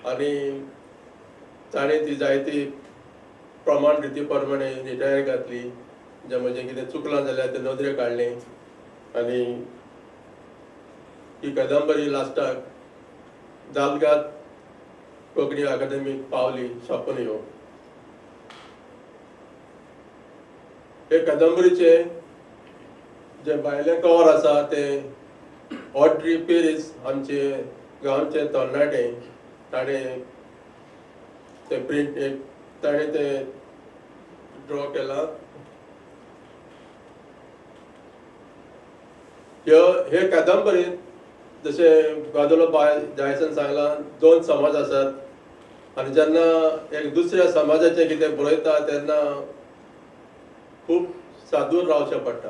आनी ताणें ती जायती प्रमाण रिती प्रमाणे रिटायर घातली. जें म्हजें कितें चुकलां जाल्यार तें नदरेक काडलें आनी ही कादंबरी लास्टाक दालगाद कोंकणी अकादेमीक पावली छापून येवंक. हे कादंबरीचे जे भायलें कवर आसा तें ऑड्री पेरीस आमचे गांवचे तरणाटे ताणें तें प्रिंट ताणें तें ड्रॉ केलां. हे कादंबरींत जशें गादोलो जायसन सांगलां 2 समाज आसात आनी जेन्ना एक दुसऱ्या समाजाचें कितें बरयता तेन्ना खूब सादूर रावचें पडटा.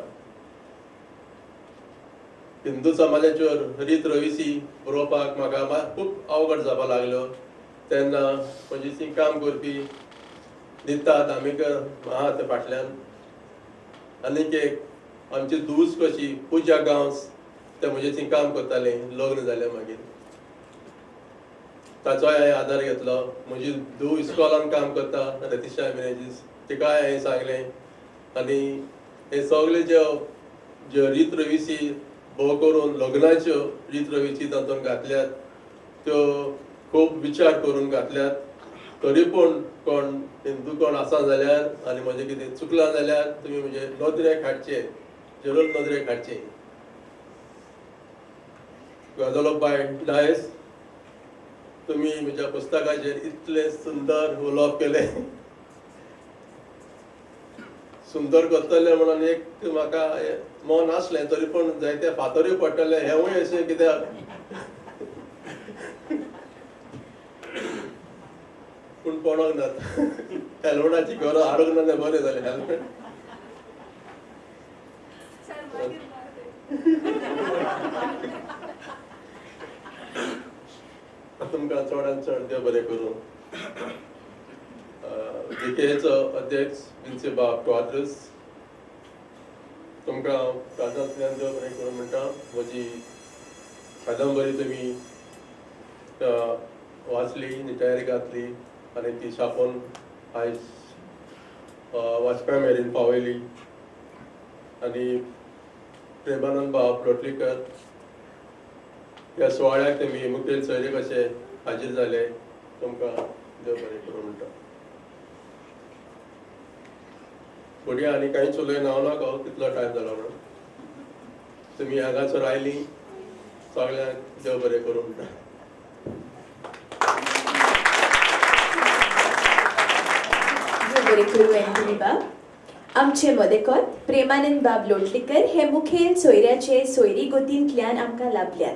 हिंदू समाजाच्यो रीत रविसी बरोवपाक म्हाका खूब अवघड जावपाक लागल्यो. तेन्ना म्हजी काम करपी नीता धामेकर आहा ते फाटल्यान आनीक एक आमची धूस कशी पुजा गांवस ते म्हजे काम करताले. लग्न जालें मागीर ताचोय हांवें आदार घेतलो. म्हजी धूव इस्कॉलान काम करता रतिशा मिनेजीस तिकाय हांवें सांगलें. आनी हे सगळे ज्यो रीत रविसी भोव करून लग्नाच्यो रीत रविसी तातूंत घातल्यात त्यो खूब विचार करून घातल्यात. तरी पूण कोण हिंदू कोण आसा जाल्यार आनी म्हजें कितें चुकलां जाल्यार तुमी म्हजे नदरेक हाडचे, जरूर नदरेक हाडचे. गादोलो बाय डायस तुमी म्हज्या पुस्तकाचेर इतले सुंदर उलोवप केले. सुंदर करतले म्हणून एक म्हाका मन आसलें तरी पूण जायते फातरूय पडटले हेंवूय अशें कित्याक पूण पडोंक ना. हेल्मेटाची गरज हाडूंक ना बरें जालें हेल्मेट. तुमकां चडांत चड देव बरें करूं. जिकेचो अध्यक्ष प्रिन्सिपाल क्वाद्रस, तुमकां प्रार्थनांतल्यान देव बरें करूं म्हणटा. म्हजी कादंबरी तुमी वाचली आनी तयारी घातली आनी ती छापून आयज वाचप्यां मेरेन पावयली. आनी प्रेमानंद बाब लोटलीकर ह्या सुवाळ्याक तुमी मुखेल सोयरे कशे हाजीर जाले. तुमकां देव बरें करूं म्हणटा. फुडें आनी कांयच उलयना नाका, कितलो टायम जालो म्हणून. तुमी हांगासर आयली, सगळ्यांक देव बरें करूं म्हणटा. देव बरें करूं एंटनी बाब. आमचे मदेकोत प्रेमानंद बाब लोटलीकर हे मुखेल सोयऱ्याचे सोयरी गोतींतल्यान आमकां लाभल्यात.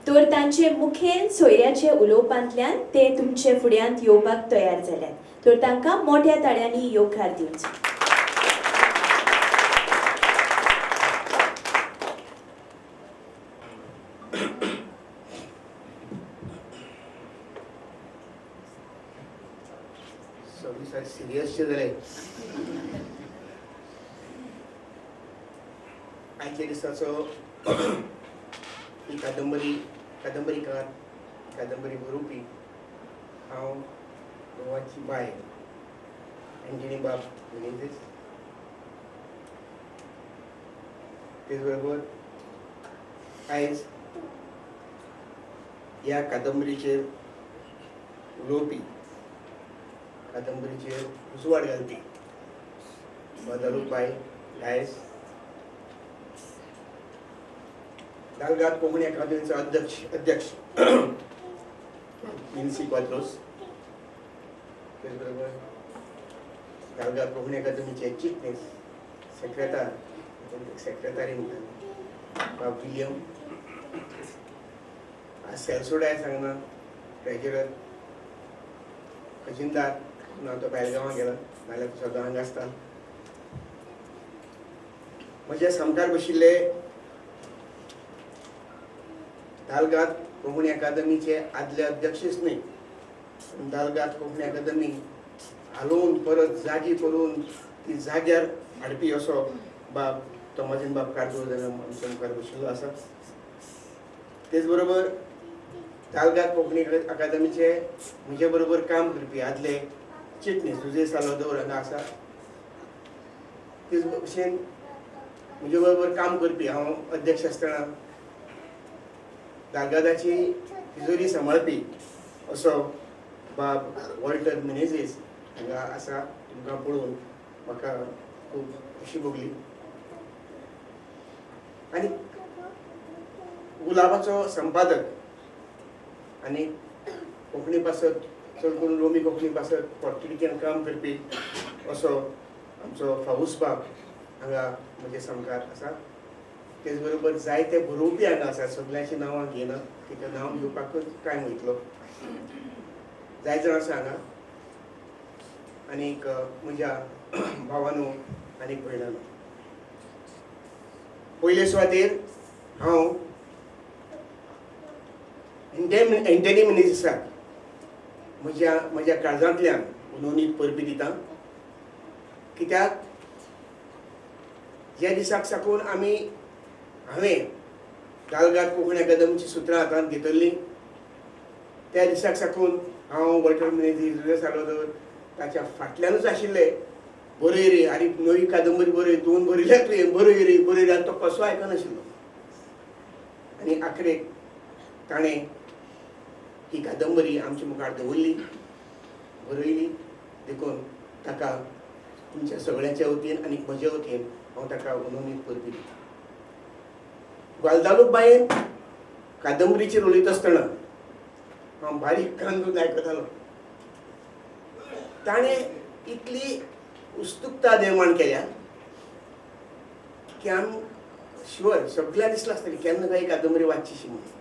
तर तांचे मुखेल सोयऱ्याचे उलोवपांतल्यान ते तुमचे फुड्यांत येवपाक तयार जाल्यात. तर तांकां मोठ्या ताळयांनी येवकार दिवचो. सगळी सिरियसचे जाले. आयच्या दिसाचो ही कादंबरीकार कादंबरी बरोवपी हांव गोवाची बाय एंटनी बाब मेनेझीस. तेच बरोबर आयज ह्या कादंबरीचेर उलोवपी, कादंबरीचेर उजवाड घालपी वदालूबाई डायस, दालगाद कोंकणी अकादमीचो अध्यक्ष मिन्सी क्वाद्रोस. तेच बरोबर दालगाद कोंकणी अकादमीचे चिटणीस सेक्रेटरी म्हणटात बाब विलियम. आज सेलसोडाय सांगना ट्रेजरर खजिनदार ना तो बेळगांवां गेला, नाल्यार सदां हांगा आसता. म्हजे समकार बशिल्ले दालगाद कोंकणी अकादमीचे आदले अध्यक्षच न्ही, दालगाद कोंकणी अकादमी हालोवन परत जागी करून ती जाग्यार हाडपी असो बाब तोमाजीन बाब कारजोळ आमच्या मुखार बशिल्लो आसा. तेच बरोबर दालगाद कोंकणी अकादमीचे म्हजे बरोबर काम करपी आदले चिटणीस सुजय सालोदोर हांगा आसा. तेच भशेन म्हजे बरोबर काम करपी हांव अध्यक्ष आसतना दालगादाची तिजोरी सांबाळपी असो बाब वॉल्टर मेनेझीस हांगा आसा. तुमकां पळोवन म्हाका खूब खोशी भोगली. आनी गुलाबाचो संपादक आनी कोंकणी भासत चड करून रोमी कोंकणी भासत पोर्तुगीजान काम करपी असो आमचो फावूस बाब हांगा म्हजे समकार आसा. तेच बरोबर जायते बरोवपी हांगा आसा. सगळ्यांची नांवां घेयना, कित्याक नांव घेवपाकूच टायम वयतलो. जाय जाण आसा हांगा. आनीक म्हज्या भावानो आनीक भयणानो, पयले सुवातेर हांव एंटनी मेनेझीसाक म्हज्या काळजांतल्यान उलोवणीक परबी दिता. कित्याक ज्या दिसाक साकून हांवें दालगाद कोंकणी अकादमीची सुत्रां हातांत घेतल्लीं त्या दिसाक साकून हांव वॉल्टर मेनेझीस, सुजय सालोदोर ताच्या फाटल्यानूच आशिल्ले. बरय रे, आनी नवी कादंबरी बरय, 2 बरयल्यात तुवें, बरय रे, आनी तो कसो आयकनाशिल्लो. आनी आखरेक ताणें ही कादंबरी आमच्या मुखार दवरली, बरयली. देखून ताका तुमच्या सगळ्यांच्या वतीन आनी म्हज्या वतीन हांव ताका उलोवणीक परबी दिता. ग्वालदालूबायेन कादंबरीचेर उलयत आसतना हांव बारीक कान आयकतालो. ताणें इतली उत्सुकता निर्माण केल्या की आमी शुअर सगळ्यांक दिसलें आसतलें केन्ना काय कादंबरी वाचचीशी म्हणून.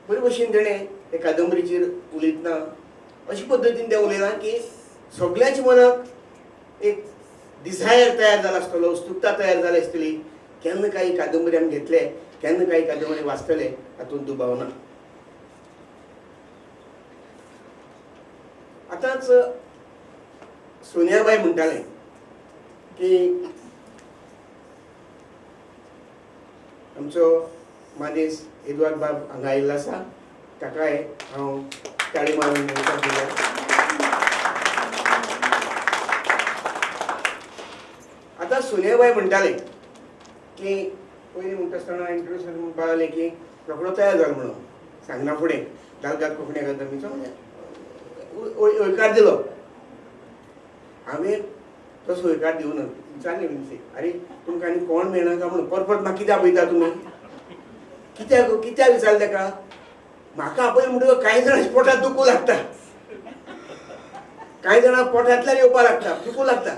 बरे भशेन तेणें ते कादंबरीचेर उलयतना अशे पद्दतीन तें उलयलां की सगळ्यांच्या मनाक एक डिझायर तयार जाला आसतलो, उत्सुकता तयार जाली आसतली. केन्ना काही कादंबरी आमी घेतले, केन्ना काही कादंबरी वाचतले हातूंत दुबाव ना. आतांच सोनियाबाई म्हणटाले की आमचो मानेस एदवार्द बाब हांगा आयिल्लो आसा, ताकाय हांव ताळी मारून नमस्कार दिलो. आतां सोनियाबाई म्हणटाले की पयलीं म्हणटा आसतना इंट्रोड्यूशन म्हणपाक लागले की रोखडो तयार जालो म्हणून सांगना फुडें दालगाद कोंकणी अकादमीचो होयकार दिलो. हांवें तसो होयकार दिवं ना. विचारलें म्हणजे अरे तुमकां आनी कोण मेळना काय म्हणून परत म्हाका कित्याक आपयता तुमी, कित्याक विचारलें ताका. म्हाका आपयल म्हणटकच कांय जाणांच्या पोटांत दुखू लागता, कांय जाणां पोटांतल्यान येवपाक लागता, दुखू लागता.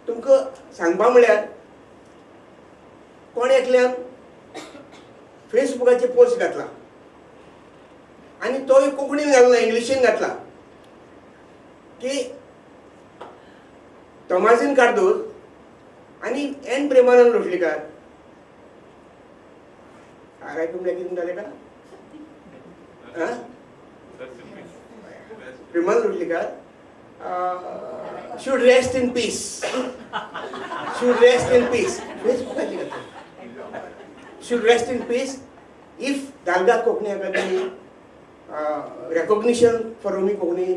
तुमकां सांगपा म्हळ्यार कोण एकल्यान फेसबुकाचेर पोस्ट घातला आनी तोय कोंकणीन घालना, इंग्लिशीन घातला की तोमाजीन कार्दोज आनी एन प्रेमानंद लोटलीकर. आयकूंक म्हळ्यार कितें जालें का? Premanand Lotlikar should rest in peace. Should rest in peace. Should rest in peace if Dalgado Konkani Akademi recognition for Romi Konkani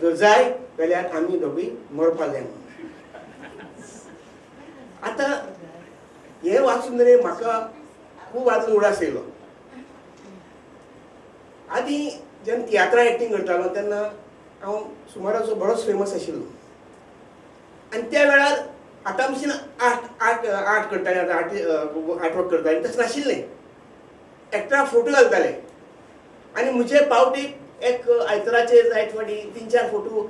जर जाय जाल्यार आमी दोगूय मरपा जाय. आतां हें वाचून रे म्हाका खूब आदलो उडास येयलो. आदीं जेन्ना तियात्रां एक्टींग करतालो तेन्ना हांव सुमाराचो बरोच फेमस आशिल्लो आनी त्या वेळार आतां भशेन आर्ट करताले, आतां आर्टवर्क करताले तशें नाशिल्लें. एक्टरा फोटो घालताले आनी म्हजे पावटीक एक आयताराचेर जायते फावटी 3-4 फोटो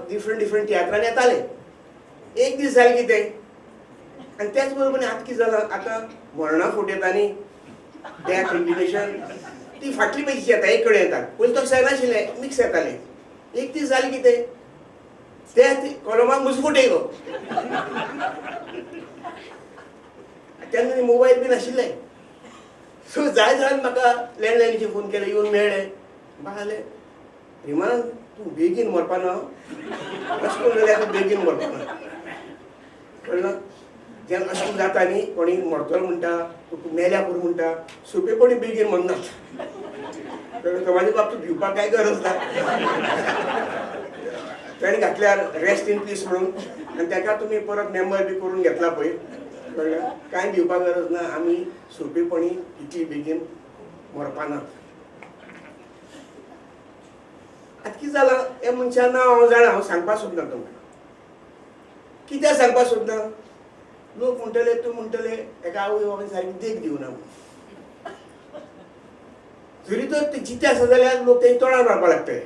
डिफरंट तियात्रांनी येताले. एक दीस जालें कितें आनी त्याच बरोबर आतां कितें जालां, आतां मरणा फोटो येता न्ही डेथ इंडिकेशन ती फाटली पैकी येता, एक कडेन येता. पयलीं तशें नाशिल्लें, मिक्स येतालें. एक दीस जालें कितें त्या कॉलमाक मुजफूट येयलो. तेन्ना मोबायल बी नाशिल्ले, सो जाय जाल्यार म्हाका लँडलायनीचेर फोन केलो, येवन मेळ्ळे. म्हाका जालें प्रेमानंद तूं बेगीन मरपा ना, अशें करून जाल्यार तूं बेगीन मरपा ना. कळ्ळें? जेन्ना अशें जाता न्ही, कोणी मरतलो म्हणटा, तुका मेल्या पुरो म्हणटा, सोंपेपणी बेगीन मरनात. तो म्हाज्या बाबतींत भिवपाक कांय गरज ना. ताणें घातल्यार रेस्ट इन पीस म्हणून आनी ताका तुमी परत मेंबर बी करून घेतला पळय, कळ्ळें? कांय भिवपाक गरज ना. आमी सोंपेपणी इतली बेगीन मरपा नात. आतां कितें जालां, ह्या मनशान नांव हांव जाणा, हांव सांगपाक सोदना तुमकां. कित्याक सांगपाक सोदना? लोक म्हणटले तूं म्हणटले एका आवय बाबायन सारकी देख दिवना म्हणून. जरी तर ते जिते आसा जाल्यार लोक तें तोंडार मारपाक लागतले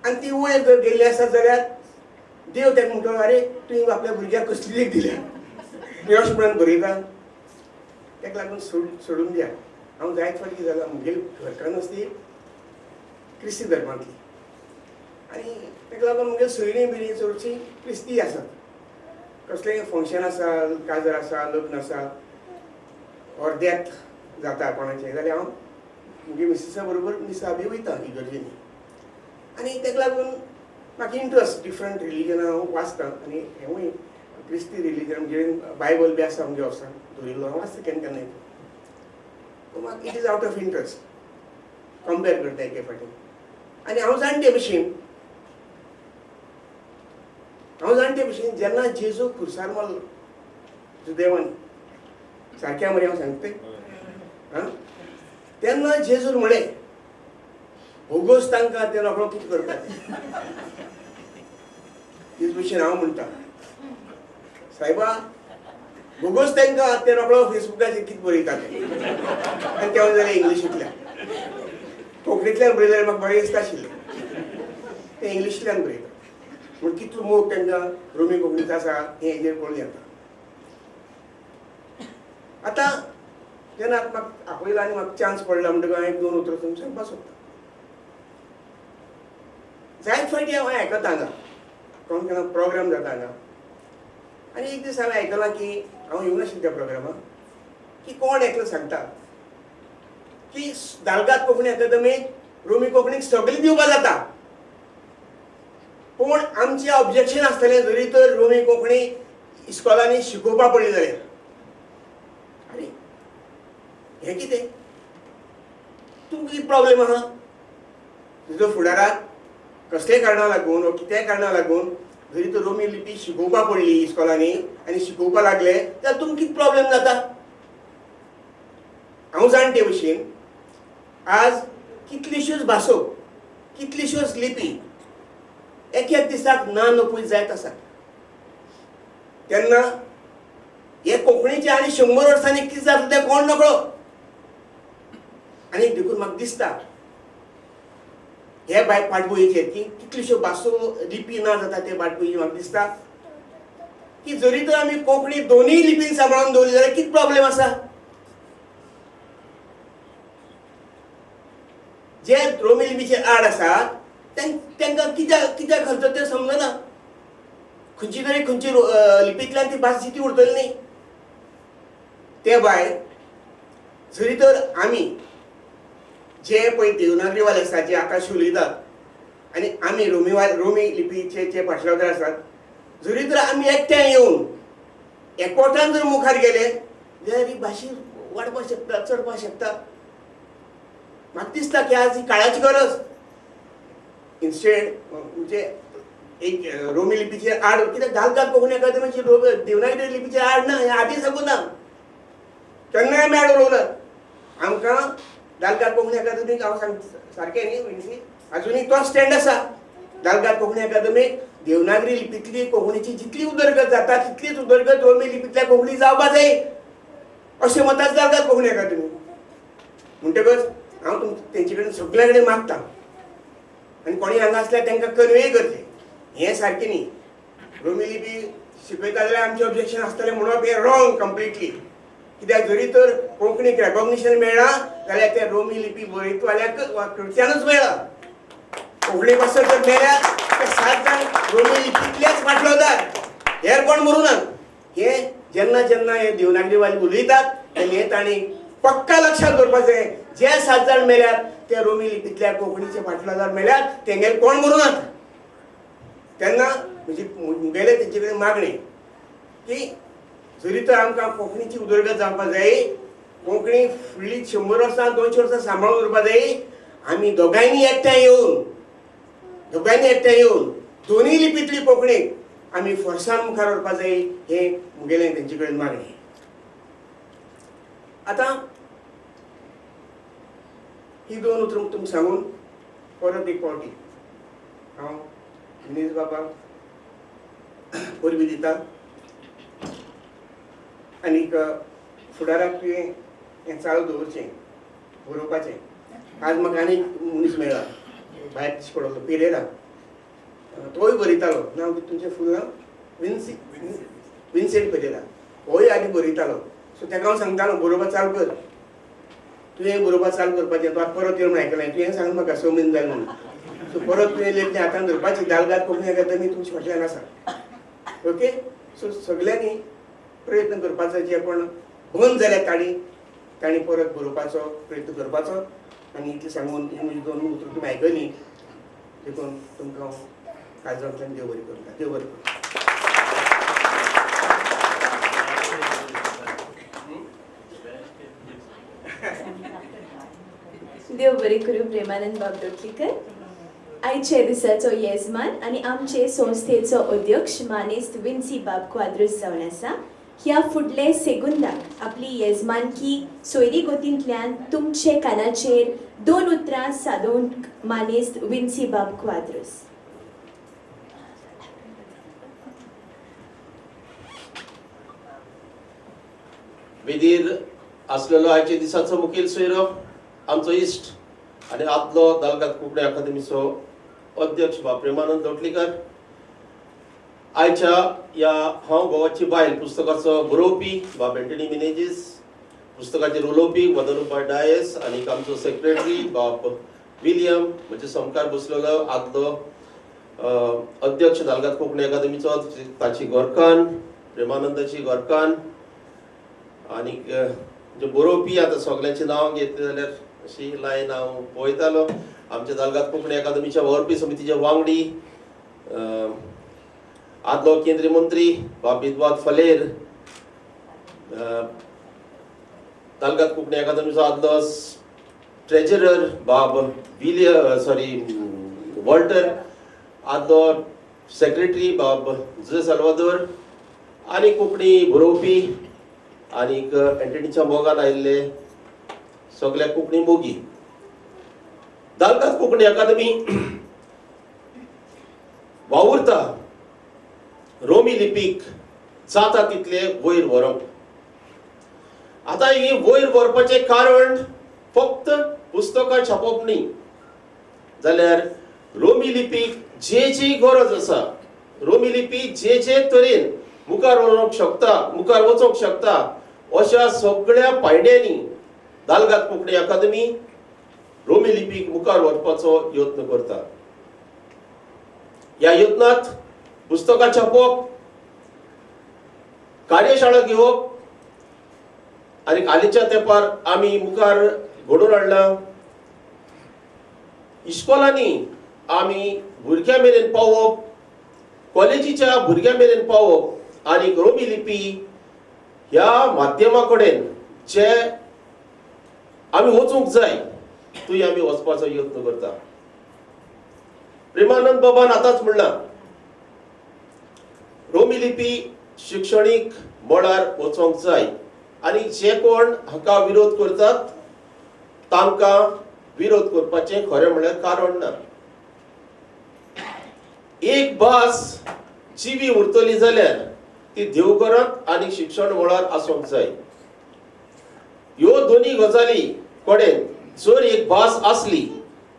आनी ती वयर जर गेल्ली आसत जाल्यार देव ताका म्हणटलो अरे तुवें आपल्या भुरग्याक कसली देख दिल्या, हें अशें म्हणून बरयता. ताका लागून सोडून दिया. हांव जायते फावटी कितें जालां, म्हगेली घरकान्नच ती क्रिस्ती धर्मांतली आनी ताका लागून म्हगेली सोयरीं बिरी चडशीं क्रिस्ती आसात. कसलेंय फंक्शन आसा, काजार आसा, लग्न आसा ऑर डेथ जाता कोणाचें जाल्यार हांव म्हगे मिसेसा बरोबर मिसा बी वयता इगर्जेनी. आनी ताका लागून म्हाका इंट्रस्ट डिफरंट रिलीजनां हांव वाचता आनी हेंवूय क्रिस्ती रिलीजन म्हणजे बायबल बी आसा म्हणजे वर्सान दवरिल्लो, हांव वाचता केन्ना केन्ना. सो म्हाका it is out of interest compare करता एके फावटी. आनी हांव जाणटे भशेन जेन्ना जेजू खुर्सार मारलो सुदैवान, सारकें मरे हांव सांगता तेन्ना जेजून म्हळें भोगोस तांकां ते रोखडो कितें करतात. तेच भशेन हांव म्हणटा सायबा भोगोस तांकां ते रोखडो फेसबुकाचेर कितें बरयता ते. आनी तेव्हा जालें इंग्लिशींतल्यान. कोंकणींतल्यान बरयल्यार म्हाका बरें दिसता आशिल्लें, ते इंग्लिशींतल्यान बरयता म्हूण कितलो मोग तांकां रोमी कोंकणीचो आसा हें हेजेर कळून येता. आतां जेन्ना म्हाका आपयलो आनी म्हाका चान्स पडला म्हणटकच हांवें 2 उतरां तुमकां सांगपाक सोदता. जायते फावटी हांव आयकता हांगा केन्ना प्रोग्राम जाता हांगा आनी एक दीस हांवें आयकलां की हांव येवनाशिल्लें त्या प्रोग्रामाक की कोण एकलो सांगता की दालगाद कोंकणी अकादमीक रोमी कोंकणीक सगळें दिवपाक जाता पूण आमचें ऑब्जेक्शन आसतलें जरी तर रोमी कोंकणी इस्कॉलांनी शिकोवपा पडली जाल्यार अरे हें कितें तुमकां कितें प्रॉब्लेम आहा तुजो फुडाराक कसलेय कारणां लागून वा कित्याय कारणां लागून जरी तर रोमी लिपी शिकोवपा पडली इस्कॉलांनी आनी शिकोवपा लागले जाल्यार तुमकां कितें प्रॉब्लेम जाता हांव जाणटे भशेन आज कितल्योश्योच भासो कितल्योश्योच लिपी एक एक दिसाक ना नोपूय जायत आसात तेन्ना हे कोंकणीचे आनी 100 वर्सांनी कितें जातलें तें कोण नकळो आनी देखून म्हाका दिसता हे फाटभुंयेचेर की कितल्योश्यो भासो लिपी ना जाता ते फाटभुंयेचेर म्हाका दिसता की जरी तर आमी कोंकणी दोनूय लिपीन सांबाळून दवरली जाल्यार कितें प्रॉब्लेम आसा जे रोमी लिपीचे आड आसात तांकां कित्याक घालचो तें समजना खंयची तरी खंयची लिपींतल्यान ती भास जिती उरतली न्ही ते भायर जरी तर आमी जे पळय देवनागरी वाले आसात जे आकाश उलयतात आनी आमी रोमी लिपीचे जे भाशणाकार आसात जरी तर आमी एकठांय येवन एकवटान जर मुखार गेले जाल्यार ही भाशी वाडपाक शकता चडपाक शकता म्हाका दिसता की आज ही काळाची गरज इन्स्टेड म्हणजे एक रोमी लिपीचे आड कित्याक दालगाद कोंकणी अकादमीची देवनागरी लिपीचे आड ना हें आदीं साकून ना केन्नाय आमी आड उलोवनात आमकां दालगाद कोंकणी अकादमीक हांव सारकें न्ही म्हणजे अजुनूय तो स्टँड आसा दालगाद कोंकणी अकादमीक देवनागरी लिपींतली कोंकणीची जितली उदरगत जाता तितलीच उदरगत रोमी लिपींतल्या कोंकणी जावपा जाय अशें मताच दालगाद कोंकणी अकादमी म्हणटकच हांव तेंचे कडेन सगळ्या कडेन मागता आनी कोणी हांगा आसल्यार तांकां कन्वे करचें हें सारकें न्ही रोमी लिपी शिकयता जाल्यार आमचें ऑब्जेक्शन आसतलें म्हणप हें रॉंग कंप्लिटली कित्याक जरी तर कोंकणीक रेकॉग्निशन मेळ्ळां जाल्यार त्या रोमी लिपी बरयतवाल्याक वा कडच्यानूच मेळ्ळां कोंकणी भाशा जर मेळ्ळ्यार ते 7 जाण रोमी लिपींतलेच फाटलोदार हेर कोण मरूं ना हें जेन्ना जेन्ना हे देवनागरी वाले उलयतात तेन्ना हें तांणी पक्का लक्षात दवरपाक जाय जे 7 जाण मेल्यात ते रोमी लिपींतल्या कोंकणीचे फाटलोदार मेल्यात तेंगेर कोण मरूं नात तेन्ना म्हणजे मुगेले तेंचे कडेन मागणी की जरी तर आमकां कोंकणीची उदरगत जावपाक जाय कोंकणी फुडलीं 100 वर्सां 200 वर्सां सांबाळून उरपाक जाय आमी दोगांयनी एकठांय येवन दोनूय लिपींतली कोंकणीक आमी फोर्सान मुखार व्हरपाक जाय हें मुगेलें तेंचे कडेन मागणी आतां ही 2 उतरां तुमकां सांगून परत एक फावटी हांव दिनेश बाबाक परबी दिता आनीक फुडाराक तुवें हें चालू दवरचें बरोवपाचें आज म्हाका आनीक मनीस मेळ्ळा भायर दिश्टी पडलो पेरेरा तोय बरयतालो नांव कितें तुमचें फूल नांव विन्सेंट पेरेरा होय आनी बरयतालो सो ताका हांव सांगतालो बरोवपा चालू कर तुवें बरोवपा चालू करपाचें तो परत येवन आयकलें तुवें सांग म्हाका 6 म्हयने जाले म्हणून सो परत तुवें लेखलें हातान धरपाची दालगाद कोंकणी अकादमी तुमचे फाटल्यान आसा ओके सो सगल्यांनी प्रयत्न करपाचो जे कोण बंद जाल्यात तांणी परत बरोवपाचो प्रयत्न करपाचो आनी इतलें सांगून ही म्हजी 2 उतरां तुमी आयकलीं देखून तुमकां हांव काळजांतल्यान देव बरें करता देव बरें करता देव बरें करूं प्रेमानंद बाब दोटलीकर आयचे दिसाचो येजमान आनी आमचे संस्थेचो अध्यक्ष मानेस्त विन्सी बाब क्वाद्रस जावन आसा ह्या फुडले सेगुंदाक आपली येजमानकी सोयरी गोतींतल्यान तुमचे कानाचेर 2 उतरां सादोवंक मानेस्त विन्सी बाब क्वाद्रस वेदीर आसलेलो आयचे दिसाचो मुखेल सोयरो आमचो इश्ट आनी आदलो दालगाद कोंकणी अकादमीचो अध्यक्ष बा प्रेमानंद दोटलीकर आयच्या ह्या हांव गोवाची बायल पुस्तकाचो बरोवपी बाब एंटनी मिनेजीस पुस्तकाचेर उलोवपी वदनुपा डायस आनी आमचो सेक्रेटरी बाब विलियम म्हणजे समकार बसलेलो आदलो अध्यक्ष दालगाद कोंकणी अकादमीचो ताची गोरकान प्रेमानंदाची गोरकान आनीक जे बरोवपी आतां सगळ्यांची नांव घेतली जाल्यार अशी लायन हांव पळयतालो. आमच्या दालगाद कोंकणी अकादमीच्या व्हरपी समितीचे वांगडी आदलो केंद्रीय मंत्री बाब विद्वाद फलेर, दालगाद कोंकणी अकादमीचो आदलो ट्रेजरर बाब वॉल्टर, आदलो सेक्रेटरी बाब जुझे साल्वादोर आनी कोंकणी बरोवपी आनीक एंटनीच्या मोगान आयिल्ले सगळ्या कोंकणी मोगी. दालगाद कोंकणी अकादमी वावुरता रोमी लिपीक जाता तितले वयर व्हरप. आतां ही वयर व्हरपाचें कारण फक्त पुस्तकां छापप न्ही, जाल्यार रोमी लिपीक जी गरज आसा, रोमी लिपी जे तरेन मुखार व्हरप शकता, मुखार वचोंक शकता, अशा सगळ्या पायंड्यांनी दालगाद कोंकणी अकादमी रोमी लिपीक मुखार व्हरपाचो यत्न करता. ह्या यत्नांत पुस्तकां छापप, कार्यशाळा घेवप आनी हालींच्या तेंपार आमी मुखार घडोवन हाडला. इस्कॉलांनी आमी भुरग्यां मेरेन पावप, कॉलेजीच्या भुरग्यां मेरेन पावप आनी रोमी लिपी ह्या माध्यमा कडेन जे आमी वचूंक जाय थंय आमी वचपाचो यत्न करता. प्रेमानंद बाबान आतांच म्हणलां रोमी लिपी शिक्षणीक मळार वचोंक जाय आनी जे कोण हाका विरोध करतात तांकां विरोध करपाचें खरें म्हळ्यार कारण ना. एक भास जिवी उरतली जाल्यार ती देवघरांत आनी शिक्षण मळार आसूंक जाय. ह्यो दोनी गजाली कडेन जर एक भास आसली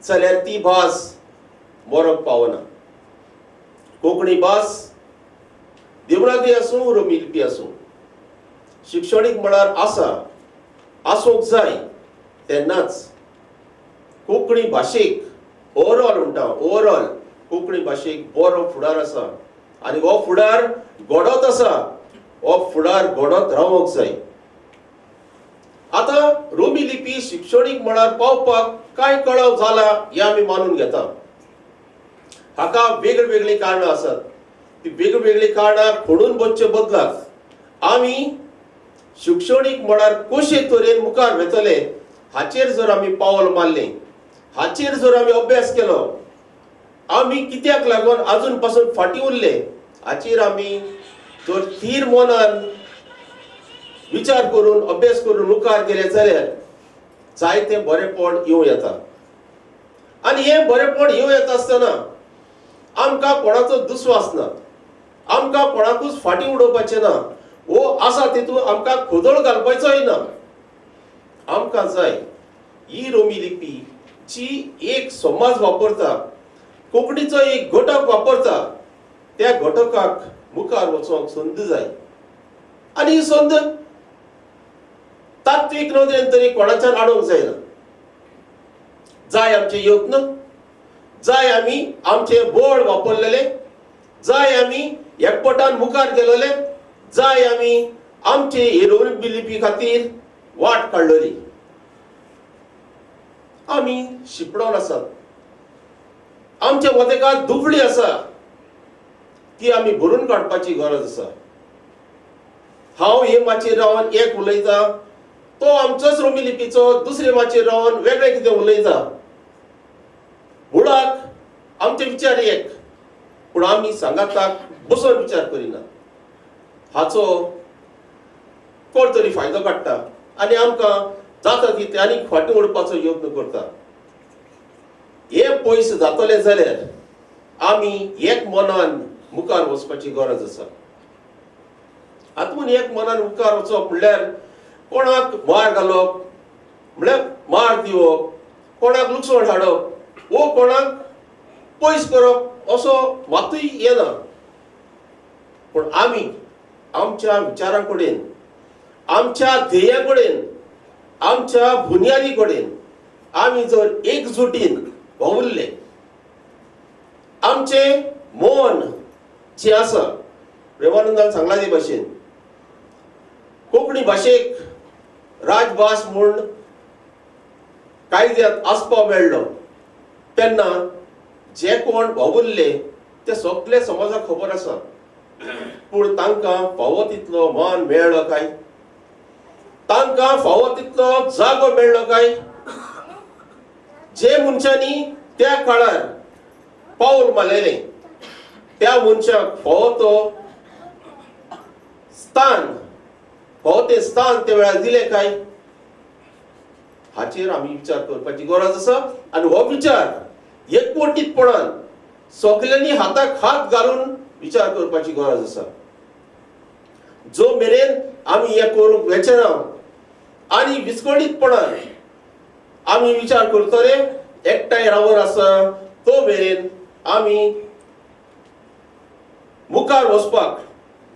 जाल्यार ती भास मरक पावना. कोंकणी भास देवनागरी आसूं रोमी लिपी आसूं शिक्षणीक मळार आसूंक जाय तेन्नाच कोंकणी भाशेक ओवरऑल कोंकणी भाशेक बरो फुडार आसा आनी हो फुडार घडत आसा, हो फुडार घडत रावंक जाय. आता रोमी लिपी शिक्षणीक मळार पावपाक काय कळाव जाला हे आमी मानून घेता. हाका वेगवेगळी कारणां आसात. ती वेगवेगळी कारणां खोडून बसचे बदलाक आमी शिक्षणीक मळार कशे तरेन मुखार वेतले हाचेर जर आमी पावल मारलें, हाचेर जर आमी अभ्यास केलो, आमी कित्याक लागून आजून पासून फाटीं उरले हाचेर आमी जर थीर मनान विचार करून अभ्यास करून मुखार गेले जाल्यार जायतें बरेपण येवं येता. आनी हें बरेपण येवं येता आसतना आमकां कोणाचो दुस्वास ना, आमकां कोणाकूच फाटीं उडोवपाचें ना, वो आसा तितून आमकां खोदळ घालपाचोय ना. आमकां जाय ही रोमी लिपी जी एक समाज वापरता, कोंकणीचो एक घटक वापरता, त्या घटकाक मुखार वचोंक संद जाय. आनी ही संद तात्वीक नदरेन तरी कोणाच्यान आडोवंक जायना. जाय आमचे यत्न, जाय आमी आमचे बळ वापरलेले, जाय आमी एकपटान मुखार गेलेले, जाय आमी आमचे रोमी लिपी खातीर वाट काडलेली. आमी शिपडोन आसात, आमच्या मदेकांत दुबळी आसा, ती आमी भरून काडपाची गरज आसा. हांव हे माचयेर रावन एक उलयता, तो आमचोच रोमी लिपीचो दुसरे माचयेर रावन वेगळें कितें उलयता. मुळाक आमचे विचार एक, पूण आमी सांगाताक बसून विचार करिना. हाचो कोण तरी फायदो काडटा आनी आमकां जाता तितले आनीक फाटीं उडपाचो यत्न करता. हे पयस जातले जाल्यार आमी एक मनान मुखार वचपाची गरज आसा. हातून एक मनान मुखार वचप म्हणल्यार कोणाक मार घालप म्हणल्यार मार दिवप, कोणाक लुकसाण हाडप, वो कोणाक पयस करप असो मातूय येना. पूण आमी आमच्या विचारां कडेन, आमच्या ध्येया कडेन, आमच्या बुन्यादी कडेन आमी जर एकजुटीन वावुरले, आमचे मन जे आसा प्रेमानंदान सांगला ते भाशेन कोंकणी भाशेक राजभास म्हूण कायद्यांत आस्पाव मेळ्ळो तेन्ना जे कोण वावुरले ते सगळे समाजाक खबर आसा, पूण तांकां फावो तितलो मान मेळ्ळो काय, तांकां फावो तितलो जागो मेळ्ळो काय? जे मनशांनी त्या काळार पावल मारलेलें त्या मनशाक फावो तो स्थान ते वेळार दिलें काय, हाचेर आमी विचार करपाची गरज आसा. आनी हो विचार एकवटीतपणान सगळ्यांनी हाताक हात घालून विचार करपाची गरज आसा. जो मेरेन आमी हे करूंक वेचना आनी विस्कळीतपणान आमी विचार करतले एकठांय रावून आसा तो मेरेन आमी मुखार वचपाक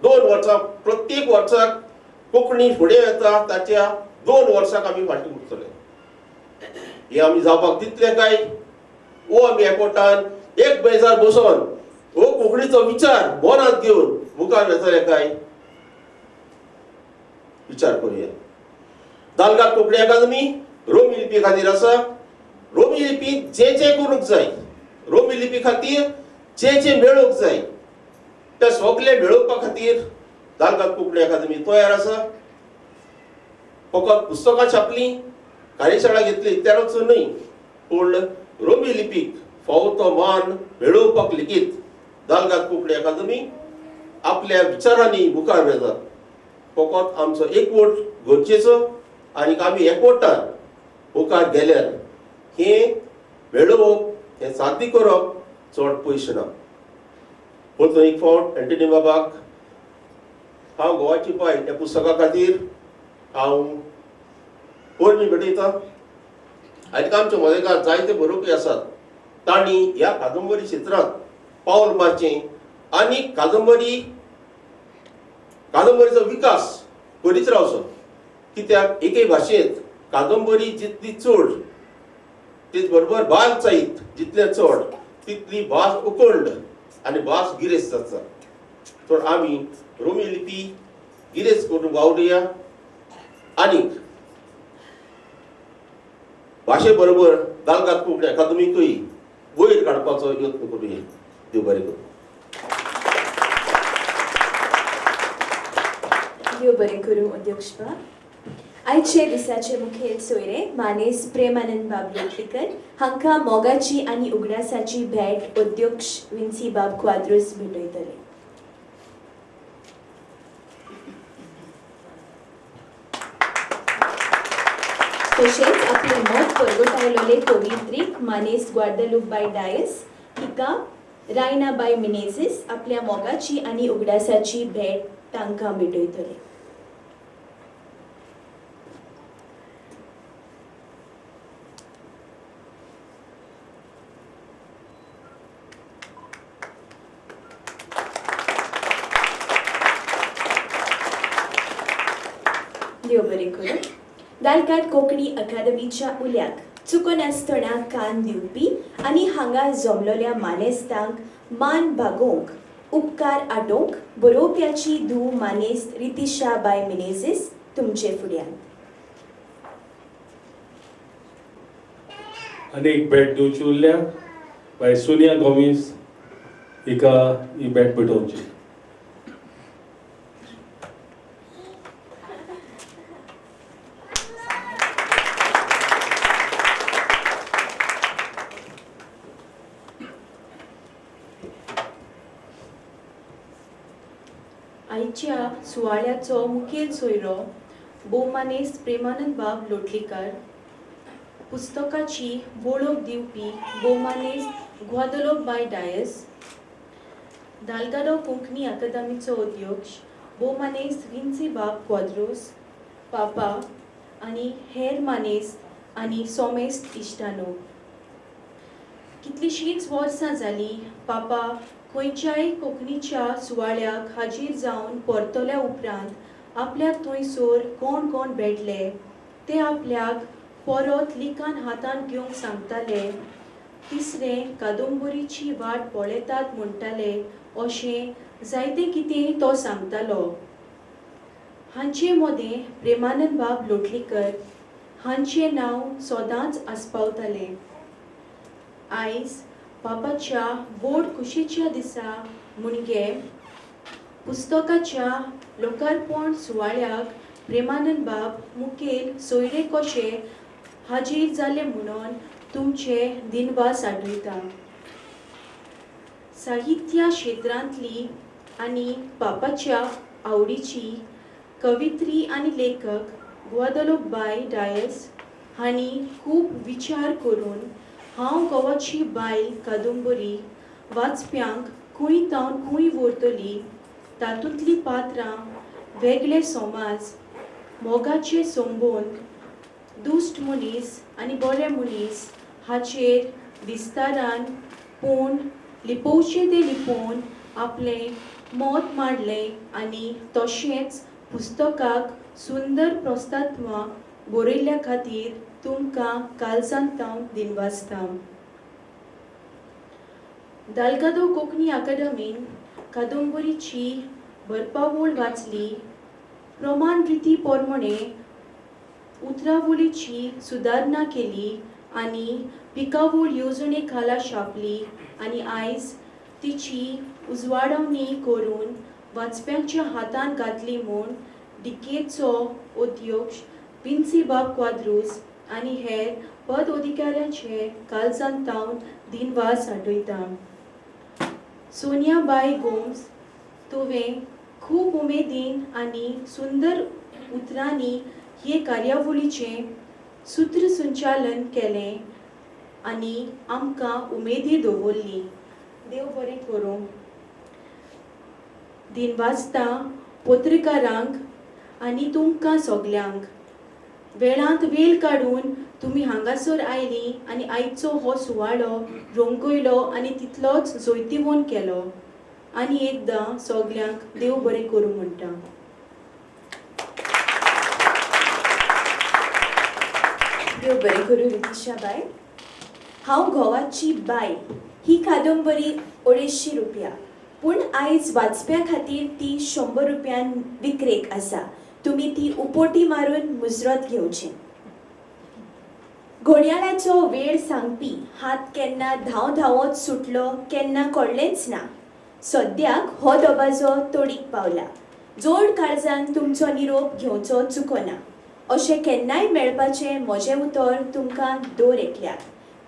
2 वर्सां प्रत्येक वर्साक कोंकणी फुडें येता ताच्या 2 वर्सांक आमी फाटीं उरतले. हे आमी जावपाक दितले काय, वो आमी एकवटान एक बेजार बसोन हो कोंकणीचो विचार मनांत घेवन मुखार वतले काय, विचार करूया. दालगाद कोंकणी अकादमी रोमी लिपी खातीर आसा. रोमी लिपी जे करूंक जाय, रोमी लिपी खातीर जे मेळोवंक जाय ते सगळे मेळोवपा खातीर दालगाद कोंकणी अकादमी तयार आसा. फकत पुस्तकां छापलीं, कार्यशाळा घेतली त्याच न्हय, पूण रोमी लिपीक फावो तो मान मेळोवपाक लेगीत दालगाद कोंकणी अकादमी आपल्या विचारांनी मुखार वता. फकत आमचो एकवट गरजेचो आनी आमी एकवटान मुखार गेल्यार हे मेळोवप हे साध्य करप चड पयशे ना. परतून एक फावट एंटनी बाबाक हांव गोवाची बायल ह्या पुस्तका खातीर हांव पोरणी भेटयता. आनी आमचे मदेकार जायते बरोवपी आसात, तांणी ह्या कादंबरी क्षेत्रांत पावल मारचें आनी कादंबरीचो विकास करीत रावचो. कित्याक एके भाशेंत कादंबरी जितली चड तेच बरोबर बाल साहित्य जितले चड तितली भास उकोंड आनी भास गिरेस्त जाता. तर आमी रोमी लिपी गिरेस्त करून वावरुया आनीक भाशे बरोबर दालगाद कोंकणी अकादमीकूय वयर काडपाचो यत्न करूया. देव बरें करूं. देव बरें करूं अध्यक्षपा. आयचे दिसाचे मुखेल सोयरे मानेस प्रेमानंद बाब लोटलीकर हांकां मोगाची आनी उगडासाची भेट अध्यक्ष विन्सी बाब क्वाद्रोस भेटयतले. तशेंच आपले मत परगटायलोले कवित्रीक मानेस ग्वाडलूप बाय डायस हिका रायना बाय मिनेझिस आपल्या मोगाची आनी उगडासाची भेट तांकां भेटयतले. देव बरें करूं. दालगाद कोंकणी अकादमीच्या उल्याक चुकोनासतना कान दिवपी आनी हांगा जमलोल्या मानेस्तांक मान भागोवंक उपकार आटोवंक बरोवप्याची धूव मानेस्त रितिशा बाय मिनेझिस तुमचे फुड्यान. आनीक भेट दिवची उरल्या बाय सोनिया गोमिस हिका ही भेट भेटोवची. आयच्या सुवाळ्याचो मुखेल सोयरो भोवमानेस प्रेमानंद बाब लोटलीकर, पुस्तकाची वळख दिवपी भोवमानेस ग्वादलोप बाय डायस, दालगादो कोंकणी अकादमीचो अध्यक्ष भोवमानेस विन्सी बाब क्वाद्रोस, पापा आनी हेर मानेस आनी सोमेस्त इश्टानो. कितलींशींच वर्सां जालीं पापा खंयच्याय कोंकणीच्या सुवाळ्याक हाजीर जावन परतल्या उपरांत आपल्याक थंयसर कोण कोण भेटले ते आपल्याक परत लिखाण हातांत घेवंक सांगताले तिसरें कादंबरीची वाट पळयतात म्हणटाले अशें जायते कितें तो सांगतालो. हांचे मदें प्रेमानंद बाब लोटलीकर हांचें नांव सदांच आस्पावतालें. आयज बाबाच्या व्हड खोशेच्या दिसा म्हणजे पुस्तकाच्या लोकार्पण सुवाळ्याक प्रेमानंद बाब मुखेल सोयरे कशे हाजीर जाले म्हणून तुमचे दिनवास आठयता. साहित्या क्षेत्रांतली आनी बापाच्या आवडीची कवित्री आनी लेखक ग्वादलोबाय डायस हांणी खूब विचार करून हांव गोवाची बायल कादंबरी वाचप्यांक खंय तावन खंय व्हरतली, तातूंतली पात्रां, वेगळे समाज, मोगाचे संबंद, दुश्ट मनीस आनी बरे मनीस हाचेर विस्तारान पूण लिपोवचें तें लिपोवन आपलें मत मांडलें आनी तशेंच पुस्तकाक सुंदर प्रस्तात्वां बरयल्ल्या खातीर तुमकां काळजांतावन दिनवासता. दालगादो कोंकणी अकादमीन कादंबरीची बरपावळ वाचली. प्रमाण रिती प्रमाणे उतरावळीची सुदारणा केली आनी पिकावळ येवजणे खाला छापली आनी आयज तिची उजवाडवणी करून वाचप्यांच्या हातांत घातली म्हूण डिकेचो अध्यक्ष विन्सी बाब क्वाद्रूस आनी हेर पद अधिकाऱ्यांचे काळजांतावन दिनवास आठयता. सोनियाबाई गोम्स, तुवें खूब उमेदीन आनी सुंदर उतरांनी हे कार्यावळीचें सूत्रसंचालन केलें आनी आमकां उमेदी दवरली. देव बरें करूं. दिनवासता पत्रकारांक आनी तुमकां सगल्यांक. वेळांत वेळ काडून तुमी हांगासर आयलीं आनी आयचो हो सुवाळो रंगयलो आनी तितलोच जैतिवंत केलो. आनी एकदां सगल्यांक देव बरें करूं म्हणटा. देव बरें करूं रितीशाबाई. हांव घोवाची बायल ही कादंबरी 250 रुपया, पूण आयज वाचप्या खातीर ती 100 रुपयान विक्रेक आसा. तुमी ती उपोटी मारून मुजरत घेवचें. घडयाळाचो वेळ सांगपी हात केन्ना धांवत सुटलो केन्ना कळ्ळेंच ना. सद्याक हो दबाजो तोडीक पावला. जोड काळजान तुमचो निरोप घेवचो चुकोना. अशें केन्नाय मेळपाचें म्हजें उतर तुमकां दोर एकल्याक.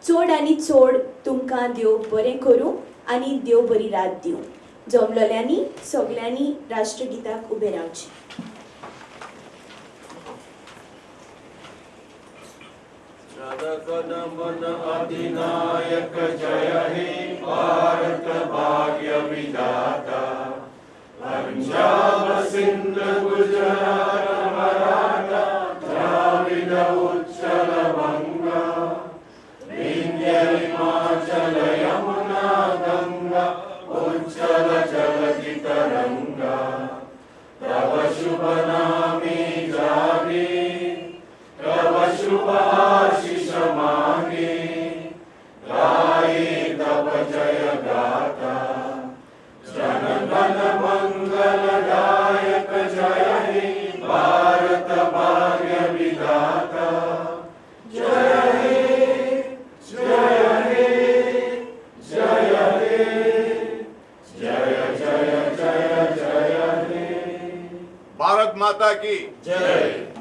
चड आनी चड तुमकां देव बरें करूं आनी देव बरी रात दिवं. जमलेल्यांनी सगल्यांनी राष्ट्रगिताक उबें रावचें. जनगणमन अधिनायक जय हे भारत भाग्य विधाता. पंजाब सिंध गुजरात मराठा द्राविड उच्चल बंगा. विंध्य हिमाचल यमुना गंगा उच्चल जलधि तरंगा. तव शुभ नामे जागे तव शुभ आशीष मांगे. गाये तव जय गाथा. जन गण मंगल दायक जय हे भारत भाग्य विधाता. जय हे जय हे जय हे जय जय जय जय हे. भारत माता की जय.